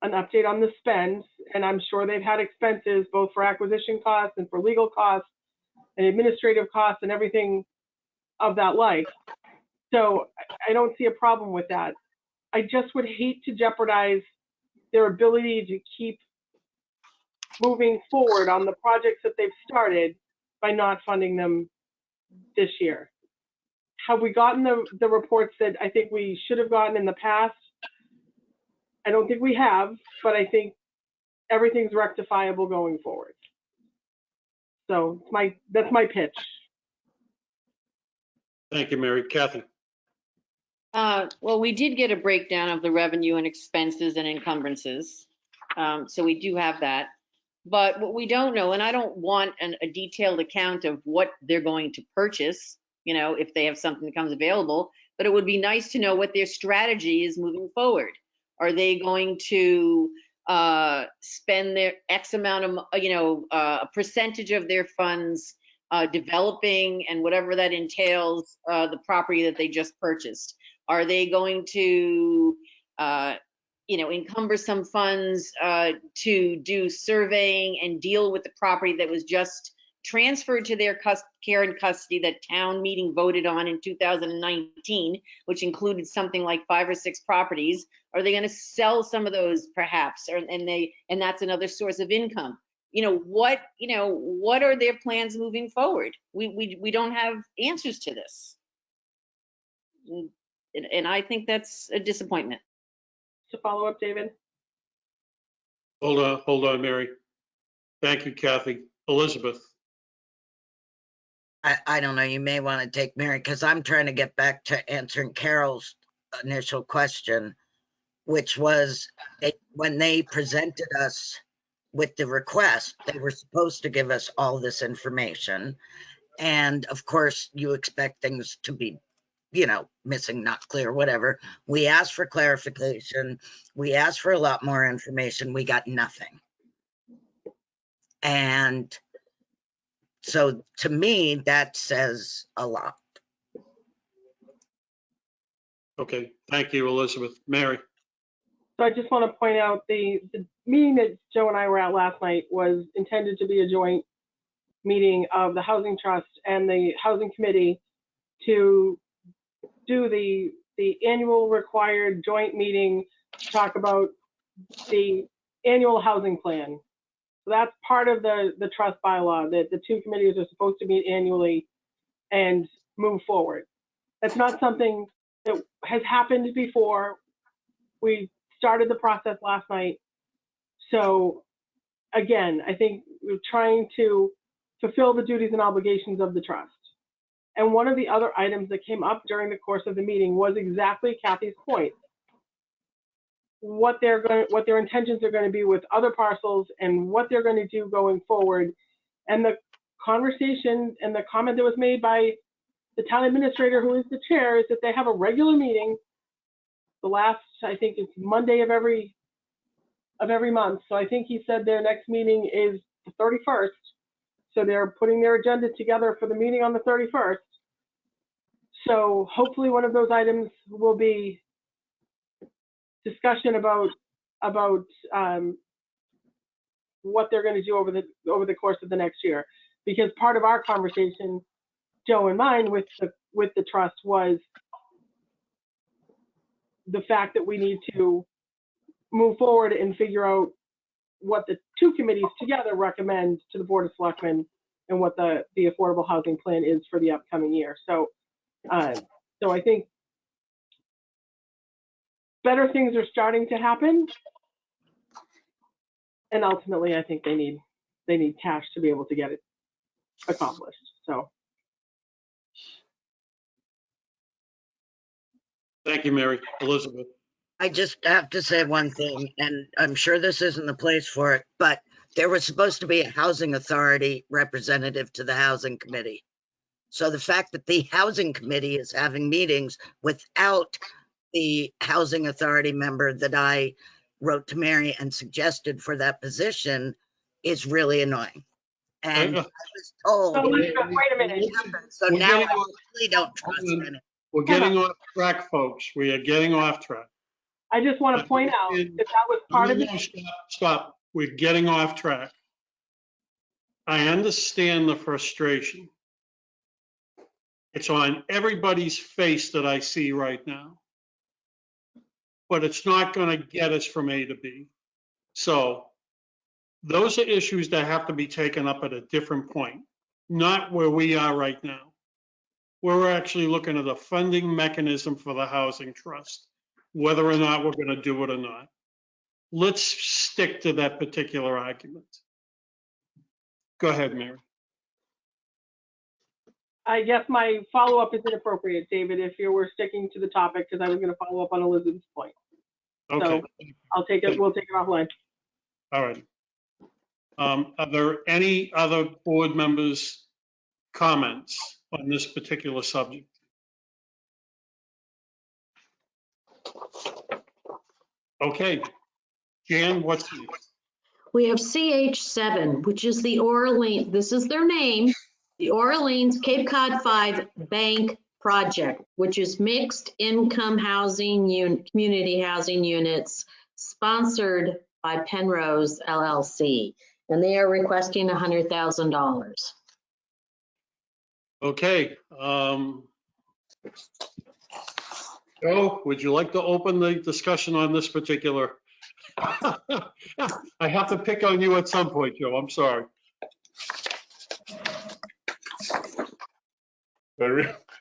an update on the spend, and I'm sure they've had expenses both for acquisition costs and for legal costs and administrative costs and everything of that like. So I don't see a problem with that. I just would hate to jeopardize their ability to keep moving forward on the projects that they've started by not funding them this year. Have we gotten the reports that I think we should have gotten in the past? I don't think we have, but I think everything's rectifiable going forward. So that's my pitch. Thank you, Mary. Kathy? Well, we did get a breakdown of the revenue and expenses and encumbrances. So we do have that. But what we don't know, and I don't want a detailed account of what they're going to purchase, if they have something that comes available, but it would be nice to know what their strategy is moving forward. Are they going to spend their X amount of, a percentage of their funds developing and whatever that entails, the property that they just purchased? Are they going to, encumber some funds to do surveying and deal with the property that was just transferred to their care and custody that town meeting voted on in 2019, which included something like 5 or 6 properties? Are they going to sell some of those perhaps, and that's another source of income? What are their plans moving forward? We don't have answers to this, and I think that's a disappointment. To follow up, David? Hold on, Mary. Thank you, Kathy. Elizabeth? I don't know, you may want to take Mary, because I'm trying to get back to answering Carol's initial question, which was when they presented us with the request, they were supposed to give us all this information. And of course, you expect things to be, missing, not clear, whatever. We asked for clarification. We asked for a lot more information. We got nothing. And so to me, that says a lot. Okay, thank you, Elizabeth. Mary? So I just want to point out the meeting that Joe and I were at last night was intended to be a joint meeting of the Housing Trust and the Housing Committee to do the annual required joint meeting to talk about the annual housing plan. So that's part of the trust bylaw, that the two committees are supposed to meet annually and move forward. That's not something that has happened before. We started the process last night. So again, I think we're trying to fulfill the duties and obligations of the trust. And one of the other items that came up during the course of the meeting was exactly Kathy's point. What their intentions are going to be with other parcels and what they're going to do going forward. And the conversation and the comment that was made by the town administrator, who is the chair, is that they have a regular meeting the last, I think it's Monday of every month. So I think he said their next meeting is the 31st. So they're putting their agenda together for the meeting on the 31st. So hopefully one of those items will be discussion about what they're going to do over the course of the next year. Because part of our conversation, Joe and mine, with the trust was the fact that we need to move forward and figure out what the two committees together recommend to the Board of Selectmen and what the affordable housing plan is for the upcoming year. So I think better things are starting to happen. And ultimately, I think they need cash to be able to get it accomplished. So. Thank you, Mary. Elizabeth. I just have to say one thing, and I'm sure this isn't the place for it, but there was supposed to be a housing authority representative to the housing committee. So the fact that the housing committee is having meetings without the housing authority member that I wrote to Mary and suggested for that position is really annoying. And I was told, So Elizabeth, wait a minute. so We're now I getting off- really don't trust Hold on. in it. We're getting off track, folks. We are getting off track. I just want to point out that that was part of it. No, stop. We're getting off track. I understand the frustration. It's on everybody's face that I see right now. But it's not going to get us from A to B. So those are issues that have to be taken up at a different point, not where we are right now. We're actually looking at a funding mechanism for the housing trust, whether or not we're going to do it or not. Let's stick to that particular argument. Go ahead, Mary. I guess my follow-up is inappropriate, David, if you were sticking to the topic, because I was going to follow up on Elizabeth's point. Okay. So I'll take it. We'll take it offline. All right. Are there any other board members' comments on this particular subject? Okay. Jan, what's next? We have CH7, which is the Orleans, this is their name, the Orleans Cape Cod 5 Bank Project, which is mixed income housing, community housing units sponsored by Penrose LLC, and they are requesting $100,000. Okay. Joe, would you like to open the discussion on this particular? I have to pick on you at some point, Joe. I'm sorry. I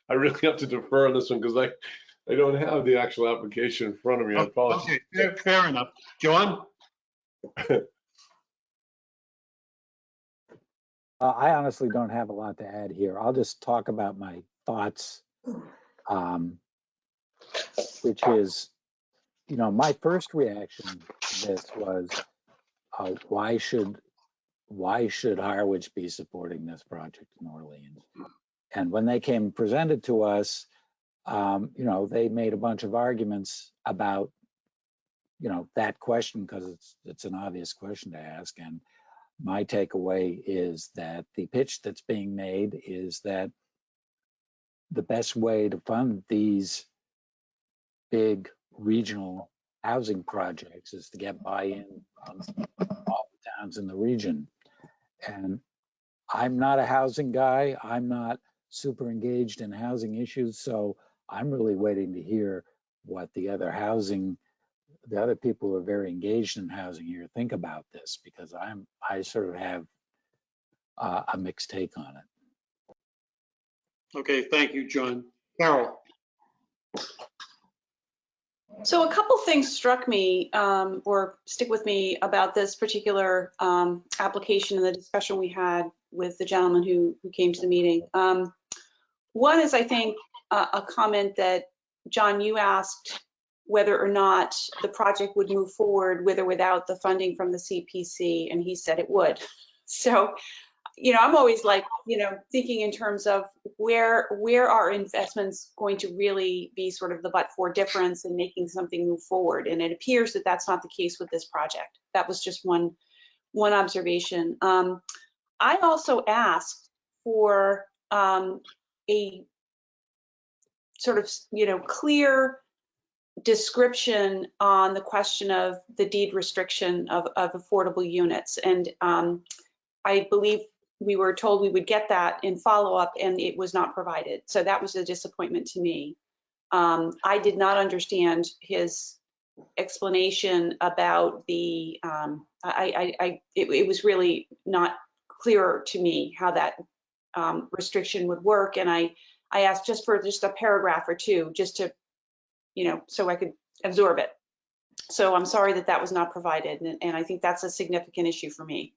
really have to defer on this one because I don't have the actual application in front of me. I apologize. Okay, fair enough. John? I honestly don't have a lot to add here. I'll just talk about my thoughts, which is, my first reaction to this was, why should Harwich be supporting this project in Orleans? And when they came presented to us, they made a bunch of arguments about, that question, because it's an obvious question to ask. And my takeaway is that the pitch that's being made is that the best way to fund these big regional housing projects is to get buy-in from all the towns in the region. And I'm not a housing guy. I'm not super engaged in housing issues. So I'm really waiting to hear what the other people who are very engaged in housing here think about this, because I sort of have a mixed take on it. Okay, thank you, John. Carol? So a couple things struck me or stick with me about this particular application and the discussion we had with the gentleman who came to the meeting. One is, I think, a comment that, John, you asked whether or not the project would move forward with or without the funding from the CPC, and he said it would. So, I'm always like, thinking in terms of where are investments going to really be sort of the but-for difference in making something move forward. And it appears that that's not the case with this project. That was just one observation. I also asked for a sort of, clear description on the question of the deed restriction of affordable units. And I believe we were told we would get that in follow-up, and it was not provided. So that was a disappointment to me. I did not understand his explanation about the, it was really not clear to me how that restriction would work. And I asked just for just a paragraph or two, just to, so I could absorb it. So I'm sorry that that was not provided. And I think that's a significant issue for me.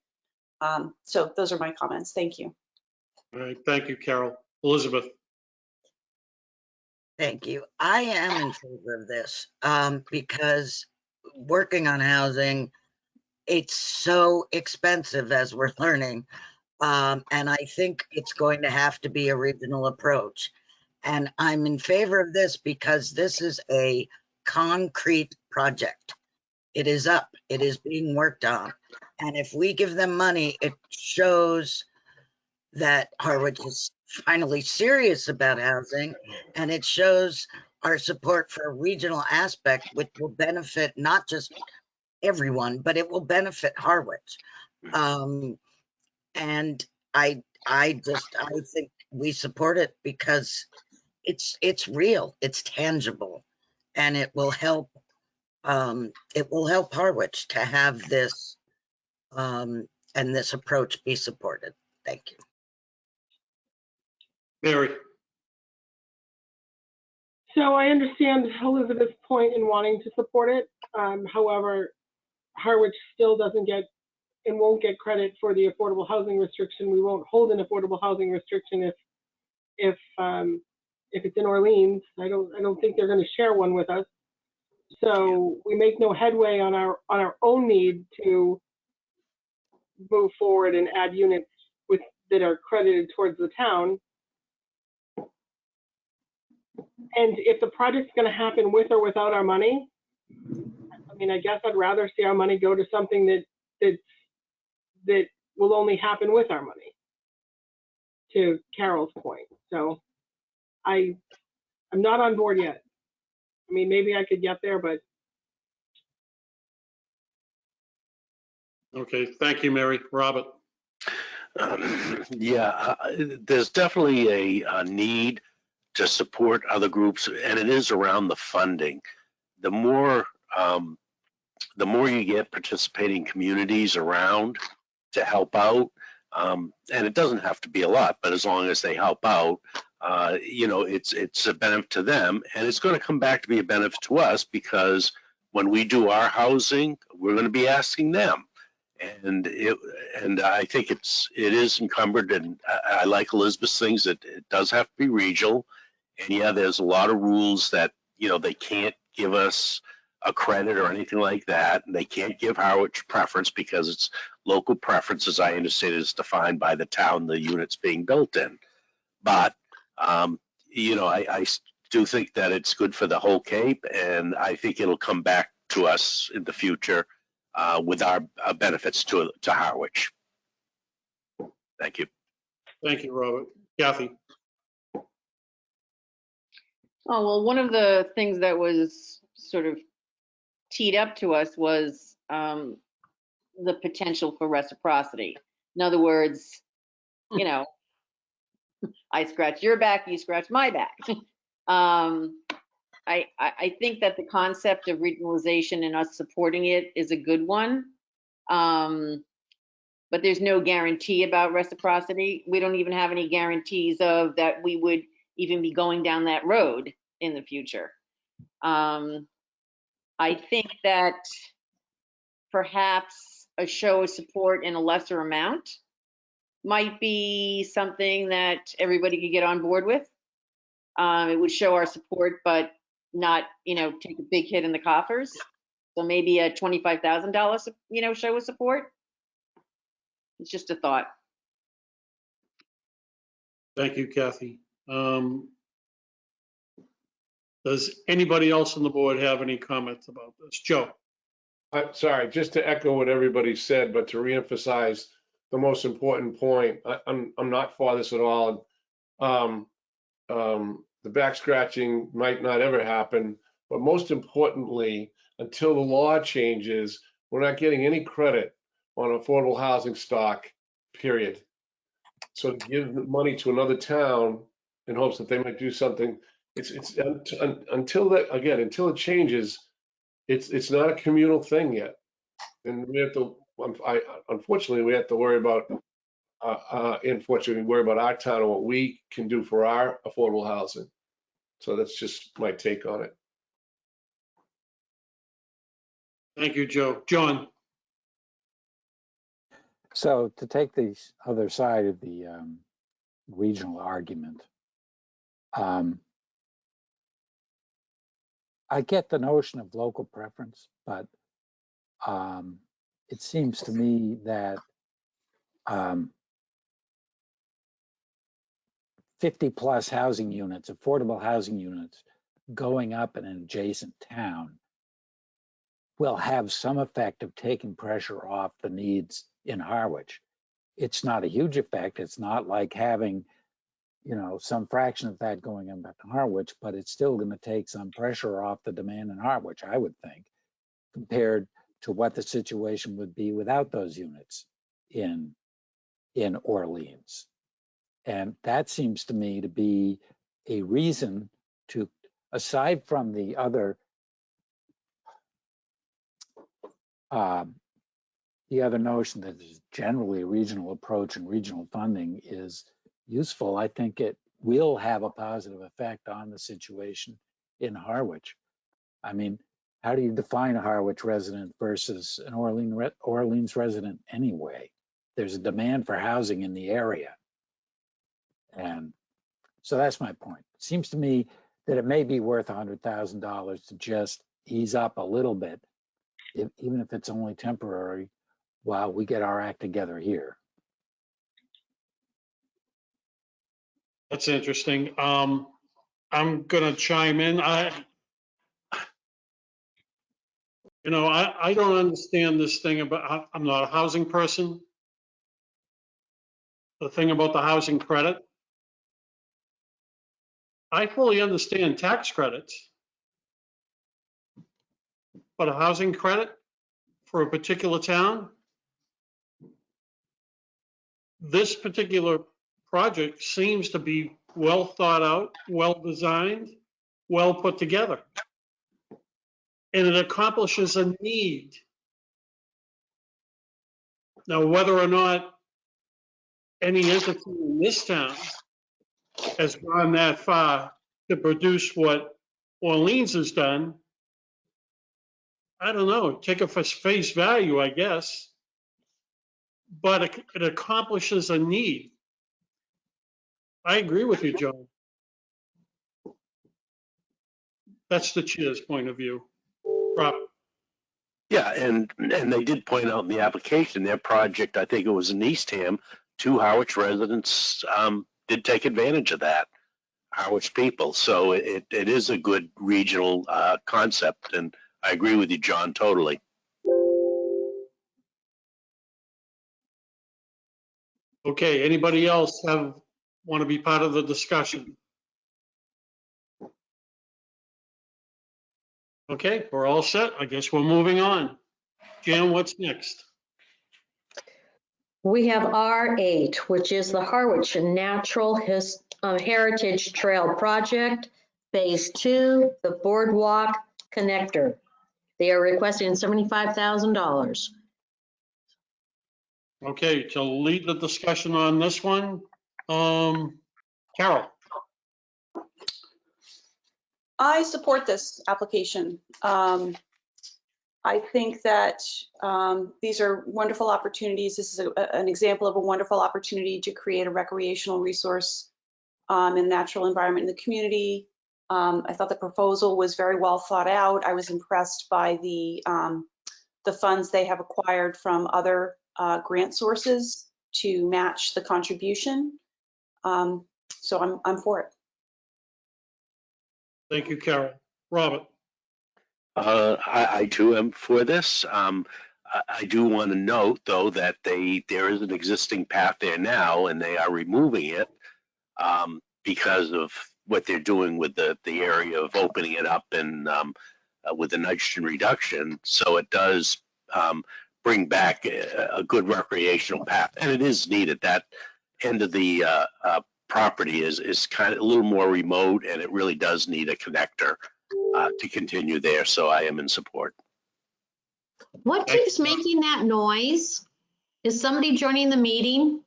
So those are my comments. Thank you. All right, thank you, Carol. Elizabeth? Thank you. I am in favor of this because working on housing, it's so expensive, as we're learning. And I think it's going to have to be a regional approach. And I'm in favor of this because this is a concrete project. It is up, it is being worked on. And if we give them money, it shows that Harwich is finally serious about housing, and it shows our support for a regional aspect, which will benefit not just everyone, but it will benefit Harwich. And I think we support it because it's real, it's tangible, and it will help Harwich to have this and this approach be supported. Thank you. Mary? So I understand Elizabeth's point in wanting to support it. However, Harwich still doesn't get and won't get credit for the affordable housing restriction. We won't hold an affordable housing restriction if it's in Orleans. I don't think they're going to share one with us. So we make no headway on our own need to move forward and add units that are credited towards the town. And if the project's going to happen with or without our money, I mean, I guess I'd rather see our money go to something that will only happen with our money, to Carol's point. So I'm not on board yet. I mean, maybe I could get there, but. Okay, thank you, Mary. Robert? There's definitely a need to support other groups, and it is around the funding. The more you get participating communities around to help out, and it doesn't have to be a lot, but as long as they help out, it's a benefit to them, and it's going to come back to be a benefit to us, because when we do our housing, we're going to be asking them. And I think it is encumbered, and I like Elizabeth's things that it does have to be regional. And yeah, there's a lot of rules that, they can't give us a credit or anything like that. And they can't give Harwich preference because it's local preference, as I understand it, is defined by the town the unit's being built in. But, I do think that it's good for the whole Cape, and I think it'll come back to us in the future with our benefits to Harwich. Thank you. Thank you, Robert. Kathy? Oh, well, one of the things that was sort of teed up to us was the potential for reciprocity. In other words, I scratch your back, you scratch my back. I think that the concept of regionalization and us supporting it is a good one. But there's no guarantee about reciprocity. We don't even have any guarantees of that we would even be going down that road in the future. I think that perhaps a show of support in a lesser amount might be something that everybody could get on board with. It would show our support, but not, take a big hit in the coffers. So maybe a $25,000, show of support. It's just a thought. Thank you, Kathy. Does anybody else on the board have any comments about this? Joe? I'm sorry, just to echo what everybody said, but to reemphasize the most important point, I'm not for this at all. The back scratching might not ever happen, but most importantly, until the law changes, we're not getting any credit on affordable housing stock, period. So to give money to another town in hopes that they might do something, it's until it changes, it's not a communal thing yet. And we have to, unfortunately, we have to worry about, unfortunately, worry about our town and what we can do for our affordable housing. So that's just my take on it. Thank you, Joe. John? So to take the other side of the regional argument, I get the notion of local preference, but it seems to me that 50+ housing units, affordable housing units, going up in an adjacent town will have some effect of taking pressure off the needs in Harwich. It's not a huge effect. It's not like having, some fraction of that going in Harwich, but it's still going to take some pressure off the demand in Harwich, I would think, compared to what the situation would be without those units in Orleans. And that seems to me to be a reason to, aside from the other notion that is generally a regional approach and regional funding is useful, I think it will have a positive effect on the situation in Harwich. I mean, how do you define a Harwich resident versus an Orleans resident anyway? There's a demand for housing in the area. And so that's my point. It seems to me that it may be worth $100,000 to just ease up a little bit, even if it's only temporary, while we get our act together here. That's interesting. I'm gonna chime in. I don't understand this thing about, I'm not a housing person. The thing about the housing credit, I fully understand tax credits, but a housing credit for a particular town, this particular project seems to be well thought out, well designed, well put together. And it accomplishes a need. Now, whether or not any entity in this town has gone that far to produce what Orleans has done, I don't know, take it for face value, I guess. But it accomplishes a need. I agree with you, John. That's the chair's point of view. Rob? Yeah, and they did point out in the application, their project, I think it was in Eastham, 2 Harwich residents did take advantage of that, Harwich people. So it is a good regional concept, and I agree with you, John, totally. Okay, anybody else want to be part of the discussion? Okay, we're all set. I guess we're moving on. Jan, what's next? We have R8, which is the Harwich Natural Heritage Trail Project, Phase 2, the Boardwalk Connector. They are requesting $75,000. Okay, to lead the discussion on this one, Carol. I support this application. I think that these are wonderful opportunities. This is an example of a wonderful opportunity to create a recreational resource and natural environment in the community. I thought the proposal was very well thought out. I was impressed by the funds they have acquired from other grant sources to match the contribution. So I'm for it. Thank you, Carol. Robert. I too am for this. I do want to note, though, that there is an existing path there now, and they are removing it because of what they're doing with the area of opening it up and with the nitrogen reduction. So it does bring back a good recreational path, and it is needed. That end of the property is kind of a little more remote, and it really does need a connector. to continue there. So I am in support. What keeps making that noise? Is somebody joining the meeting?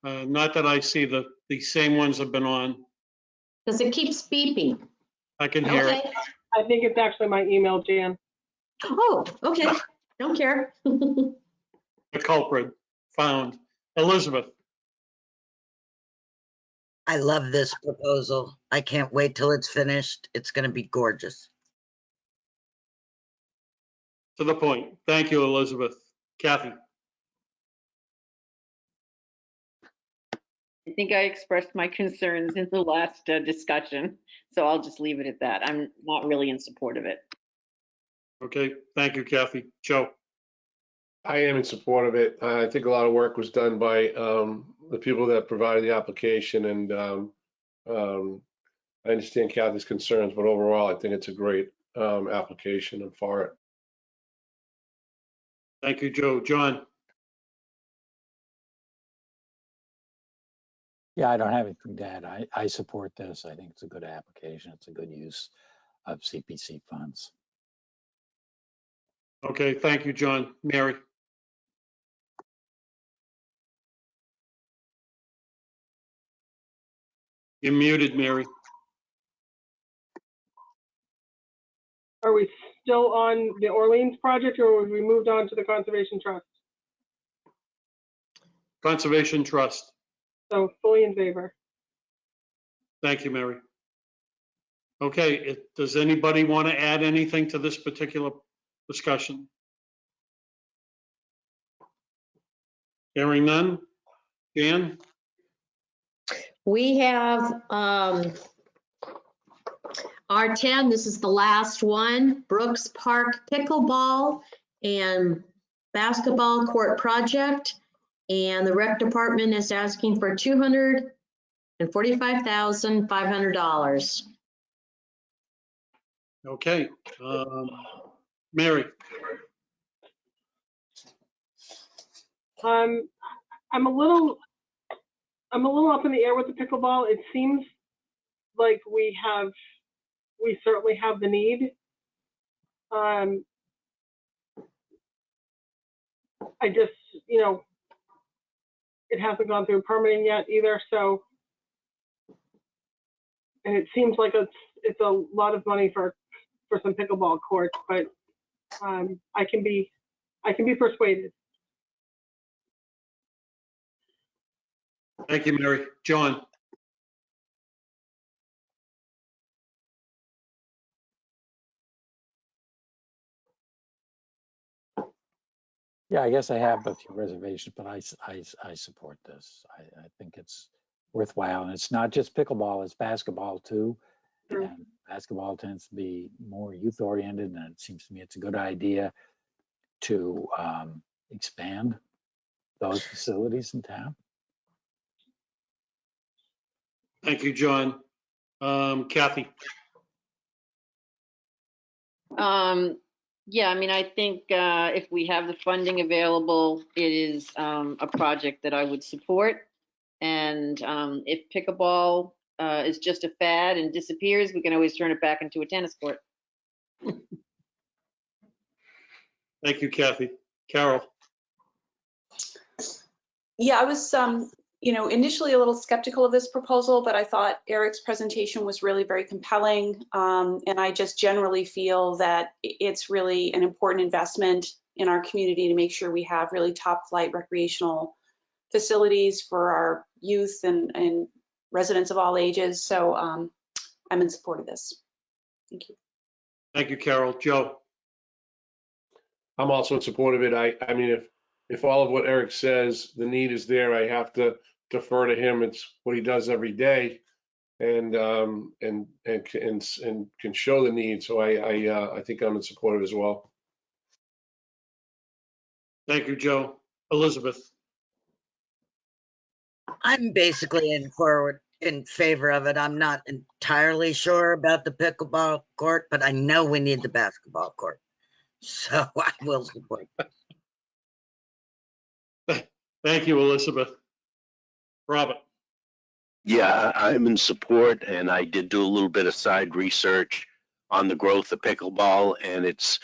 Not that I see the same ones have been on. Because it keeps beeping. I can hear it. Okay. I think it's actually my email, Jan. Oh, okay. Don't care. The culprit found. Elizabeth, I love this proposal. I can't wait till it's finished. It's going to be gorgeous. to the point. Thank you, Elizabeth. Kathy, I think I expressed my concerns in the last discussion, so I'll just leave it at that. I'm not really in support of it. okay. Thank you, Kathy. Joe, I am in support of it. I think a lot of work was done by the people that provided the application, and I understand Kathy's concerns, but overall, I think it's a great application. I'm for it. thank you, Joe. John, Yeah, I don't have anything to add. I support this. I think it's a good application. It's a good use of CPC funds. okay. Thank you, John. Mary, you're muted, Mary. Are we still on the Orleans project, or have we moved on to the Conservation Trust? Conservation Trust. So fully in favor. Thank you, Mary. Okay, does anybody want to add anything to this particular discussion? Hearing none. Jan, We have R10, this is the last one, Brooks Park Pickleball and Basketball Court Project. And the rec department is asking for $245,500. okay. Mary, I'm a little up in the air with the pickleball. It seems like we certainly have the need. I just, it hasn't gone through permitting yet either, so, and it seems like it's a lot of money for some pickleball courts, but I can be persuaded. thank you, Mary. John, Yeah, I guess I have a few reservations, but I support this. I think it's worthwhile, and it's not just pickleball, it's basketball too. Sure. And basketball tends to be more youth oriented, and it seems to me it's a good idea to expand those facilities in town. thank you, John. Kathy, Yeah, I mean, I think if we have the funding available, it is a project that I would support. And if pickleball is just a fad and disappears, we can always turn it back into a tennis court. thank you, Kathy. Carol, Yeah, I was, initially a little skeptical of this proposal, but I thought Eric's presentation was really very compelling. And I just generally feel that it's really an important investment in our community to make sure we have really top flight recreational facilities for our youth and residents of all ages. So I'm in support of this. Thank you. thank you, Carol. Joe, I'm also in support of it. I mean, if all of what Eric says, the need is there, I have to defer to him. It's what he does every day, and can show the need. So I think I'm in support of it as well. thank you, Joe. Elizabeth, I'm basically in favor of it. I'm not entirely sure about the pickleball court, but I know we need the basketball court. So I will support. thank you, Elizabeth. Robert, Yeah, I'm in support, and I did do a little bit of side research on the growth of pickleball, and it's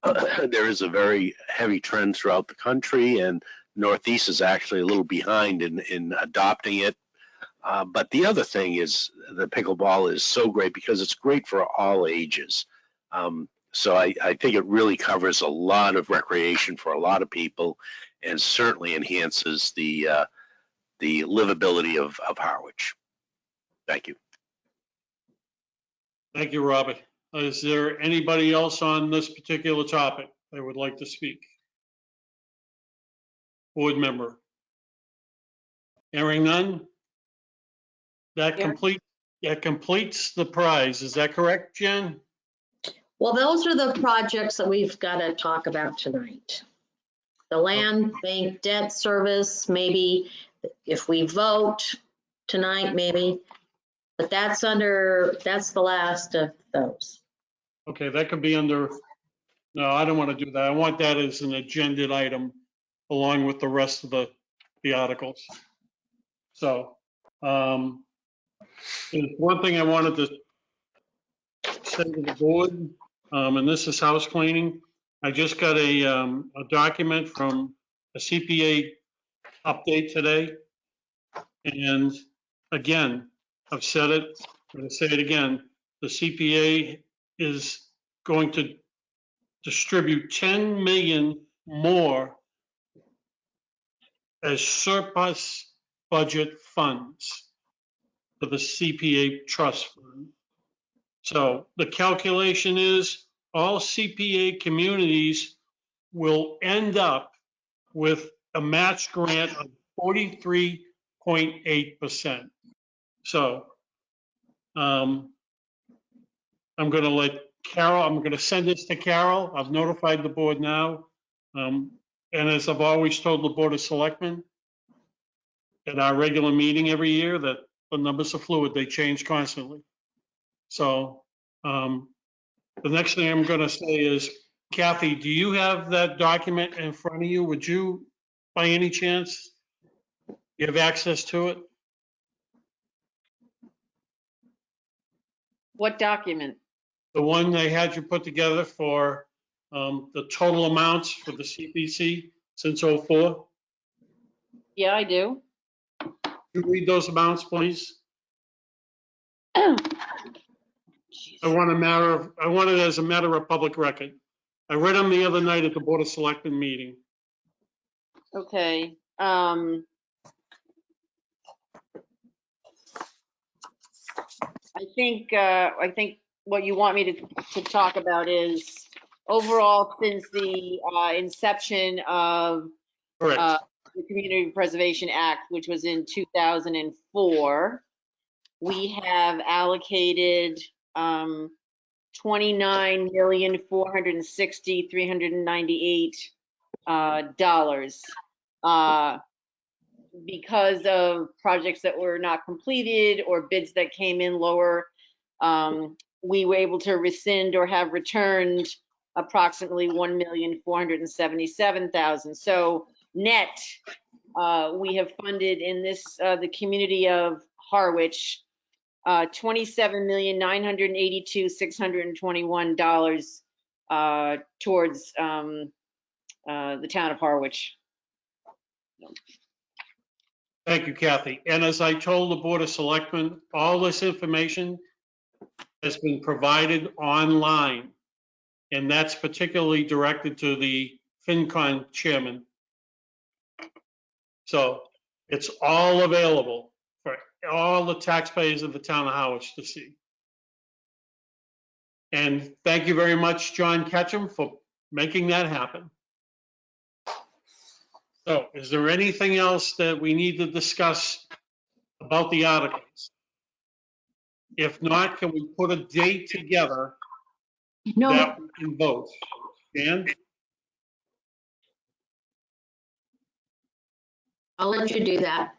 there is a very heavy trend throughout the country, and Northeast is actually a little behind in adopting it. But the other thing is the pickleball is so great because it's great for all ages. So I think it really covers a lot of recreation for a lot of people, and certainly enhances the livability of Harwich. Thank you. Thank you, Robert. Is there anybody else on this particular topic that would like to speak? Board member? Hearing none? That completes the prize. Is that correct, Jen? Well, those are the projects that we've got to talk about tonight. The land bank debt service, maybe if we vote tonight, maybe, but that's the last of those. Okay, that could be under, no, I don't want to do that. I want that as an agenda item along with the rest of the articles. So, there's one thing I wanted to say to the board, and this is house cleaning. I just got a document from a CPA update today. And again, I've said it, I'm going to say it again. The CPA is going to distribute 10 million more as surplus budget funds for the CPA trust fund. So the calculation is all CPA communities will end up with a match grant of 43.8%. So I'm going to let Carol, I'm going to send this to Carol. I've notified the board now. And as I've always told the Board of Selectmen at our regular meeting every year, that the numbers are fluid, they change constantly. So the next thing I'm going to say is, Kathy, do you have that document in front of you? Would you, by any chance, you have access to it? What document? The one they had you put together for the total amounts for the CPC since '04? Yeah, I do. You read those amounts, please? I want it as a matter of public record. I read them the other night at the Board of Selectmen meeting. Okay. I think what you want me to talk about is overall since the inception of Correct. the Community Preservation Act, which was in 2004, we have allocated $29,460,398 because of projects that were not completed or bids that came in lower. We were able to rescind or have returned approximately $1,477,000. So net, we have funded in this the community of Harwich $27,982,621 towards the town of Harwich. Thank you, Kathy. And as I told the Board of Selectmen, all this information has been provided online. And that's particularly directed to the FinCon chairman. So it's all available for all the taxpayers of the town of Harwich to see. And thank you very much, John Ketchum, for making that happen. So is there anything else that we need to discuss about the articles? If not, can we put a date together that we can vote? Dan? I'll let you do that.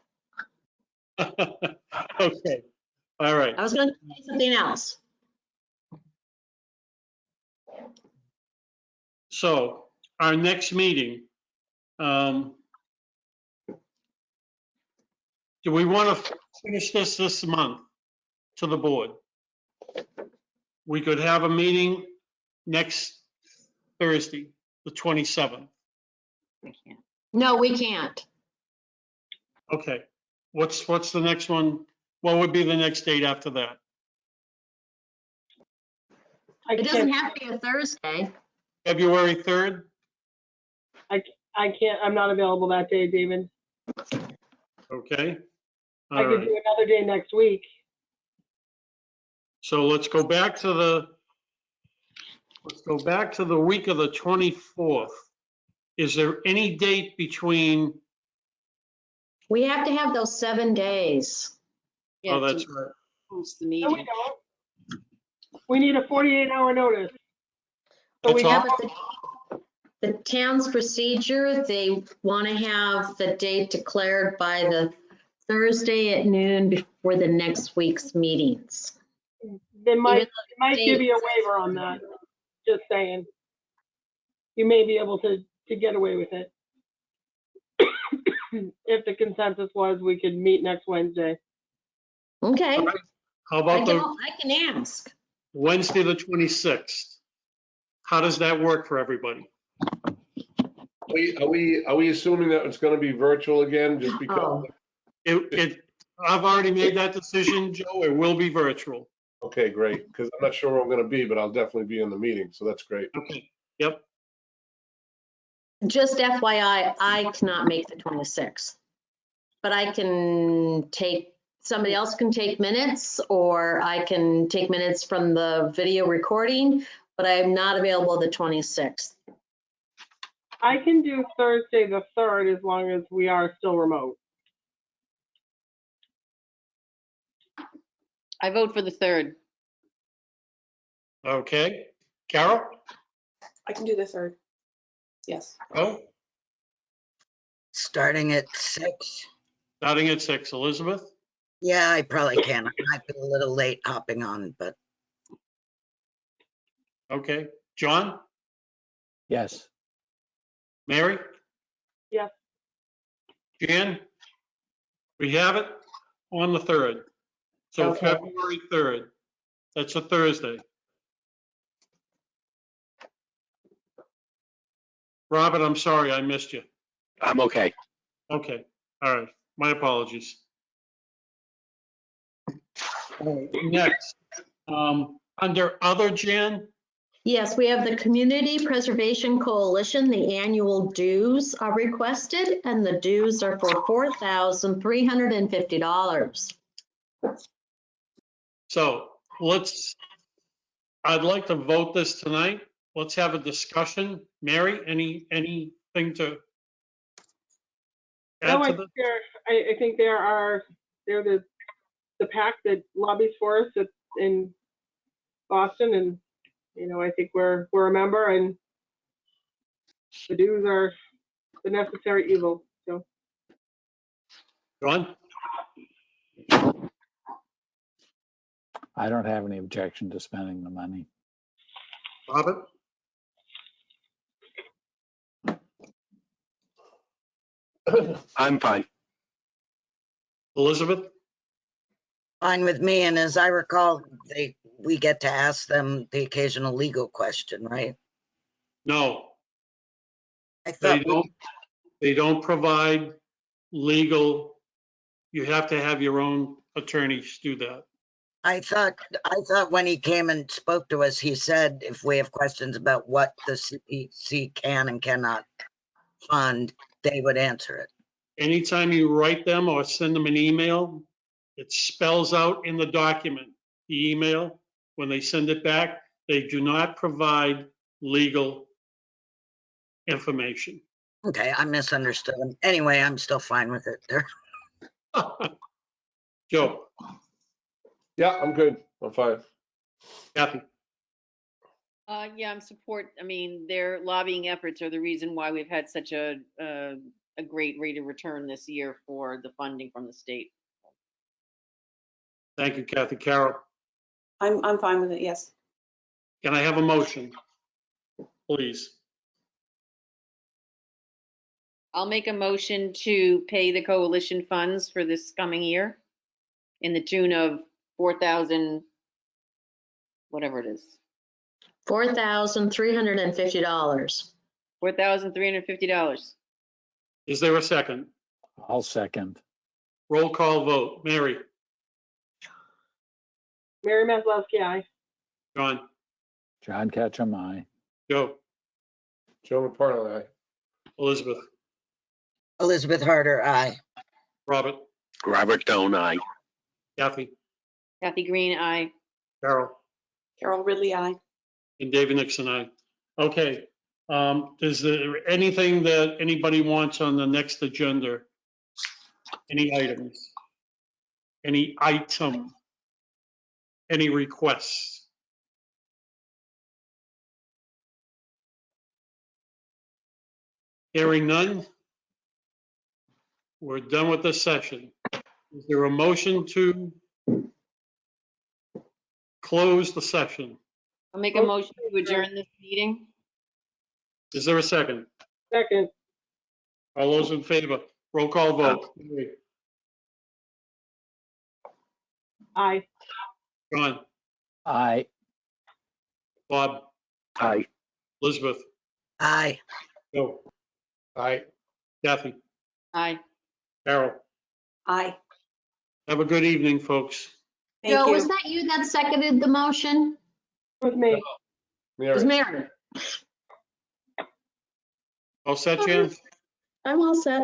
Okay, all right. I was going to say something else. So our next meeting, do we want to finish this month to the board. We could have a meeting next Thursday, the 27th. No, we can't. Okay, what's the next one? What would be the next date after that? I It doesn't can't, have to be a Thursday. February 3rd? I can't, I'm not available that day, David. Okay. I All could right, do another day next week. so let's go back to the week of the 24th. Is there any date between, We have to have those 7 days. Yeah, oh, that's to right. post the No, we meeting. don't. We need a 48-hour notice. So That's we have, all? The town's procedure, they want to have the date declared by the Thursday at noon before the next week's meetings. they might Even give you a waiver on that, just saying. You may be able to get away with it. If the consensus was we could meet next Wednesday. Okay, All right. How I about can, the I can ask. Wednesday, the 26th? How does that work for everybody? Are we assuming that it's gonna be virtual again, just because? Oh, I've already made that decision, Joe. It will be virtual. Okay, great, because I'm not sure where I'm gonna be, but I'll definitely be in the meeting, so that's great. Okay, yep. just FYI, I cannot make the 26th. But I can somebody else can take minutes, or I can take minutes from the video recording, but I am not available the 26th. I can do Thursday the 3rd as long as we are still remote. I vote for the 3rd. Okay. Carol? I can do the 3rd. Yes. Oh, Starting at 6. starting at 6. Elizabeth? Yeah, I probably can. I might be a little late hopping on, but Okay. John? Yes. Mary? Yes. Jan? We have it on the 3rd. So Okay. February 3rd. That's a Thursday. Robert, I'm sorry, I missed you. I'm okay. Okay, all right. My apologies. All right, next, under other, Jan? Yes, we have the Community Preservation Coalition. The annual dues are requested, and the dues are for $4,350. So I'd like to vote this tonight. Let's have a discussion. Mary, anything to No, add to this? I think they're the pack that lobbies for us in Boston, and I think we're a member, and the dues are the necessary evil. So John? I don't have any objection to spending the money. Robert? I'm fine. Elizabeth? fine with me. And as I recall, we get to ask them the occasional legal question, right? No, I they thought they don't provide legal. You have to have your own attorneys do that. I thought when he came and spoke to us, he said if we have questions about what the CPC can and cannot fund, they would answer it. Anytime you write them or send them an email, it spells out in the document, the email, when they send it back, they do not provide legal information. Okay, I misunderstood him. Anyway, I'm still fine with it. There. Joe, Yeah, I'm good. I'm fine. Kathy, Yeah, I'm I mean, their lobbying efforts are the reason why we've had such a great rate of return this year for the funding from the state. thank you, Kathy. Carol, I'm fine with it. Yes. can I have a motion, please? I'll make a motion to pay the coalition funds for this coming year. in the tune of 4,000, whatever it is, $4,350. $4,350. Is there a second? I'll second. Roll call vote. Mary, Mary Maslowski, aye. John, John Ketchum, aye. Joe, Joe McParland, aye. Elizabeth, Elizabeth Harder, aye. Robert, Robert Stone, aye. Kathy, Kathy Green, aye. Carol, Carol Ridley, aye. and David Nixon, aye. Okay, is there anything that anybody wants on the next agenda? Any items? Any item? Any requests? Hearing none? We're done with this session. Is there a motion to close the session? I'll make a motion to adjourn this meeting. Is there a second? Second, All those in favor? Roll call vote. aye. John, Aye. Bob, Aye. Elizabeth, Aye. Joe, Aye. Kathy, Aye. Carol. Aye. Have a good evening, folks. Thank Joe, you. was that you that seconded the motion? With me. It was Mary. Mary. All set, Jan? I'm all set.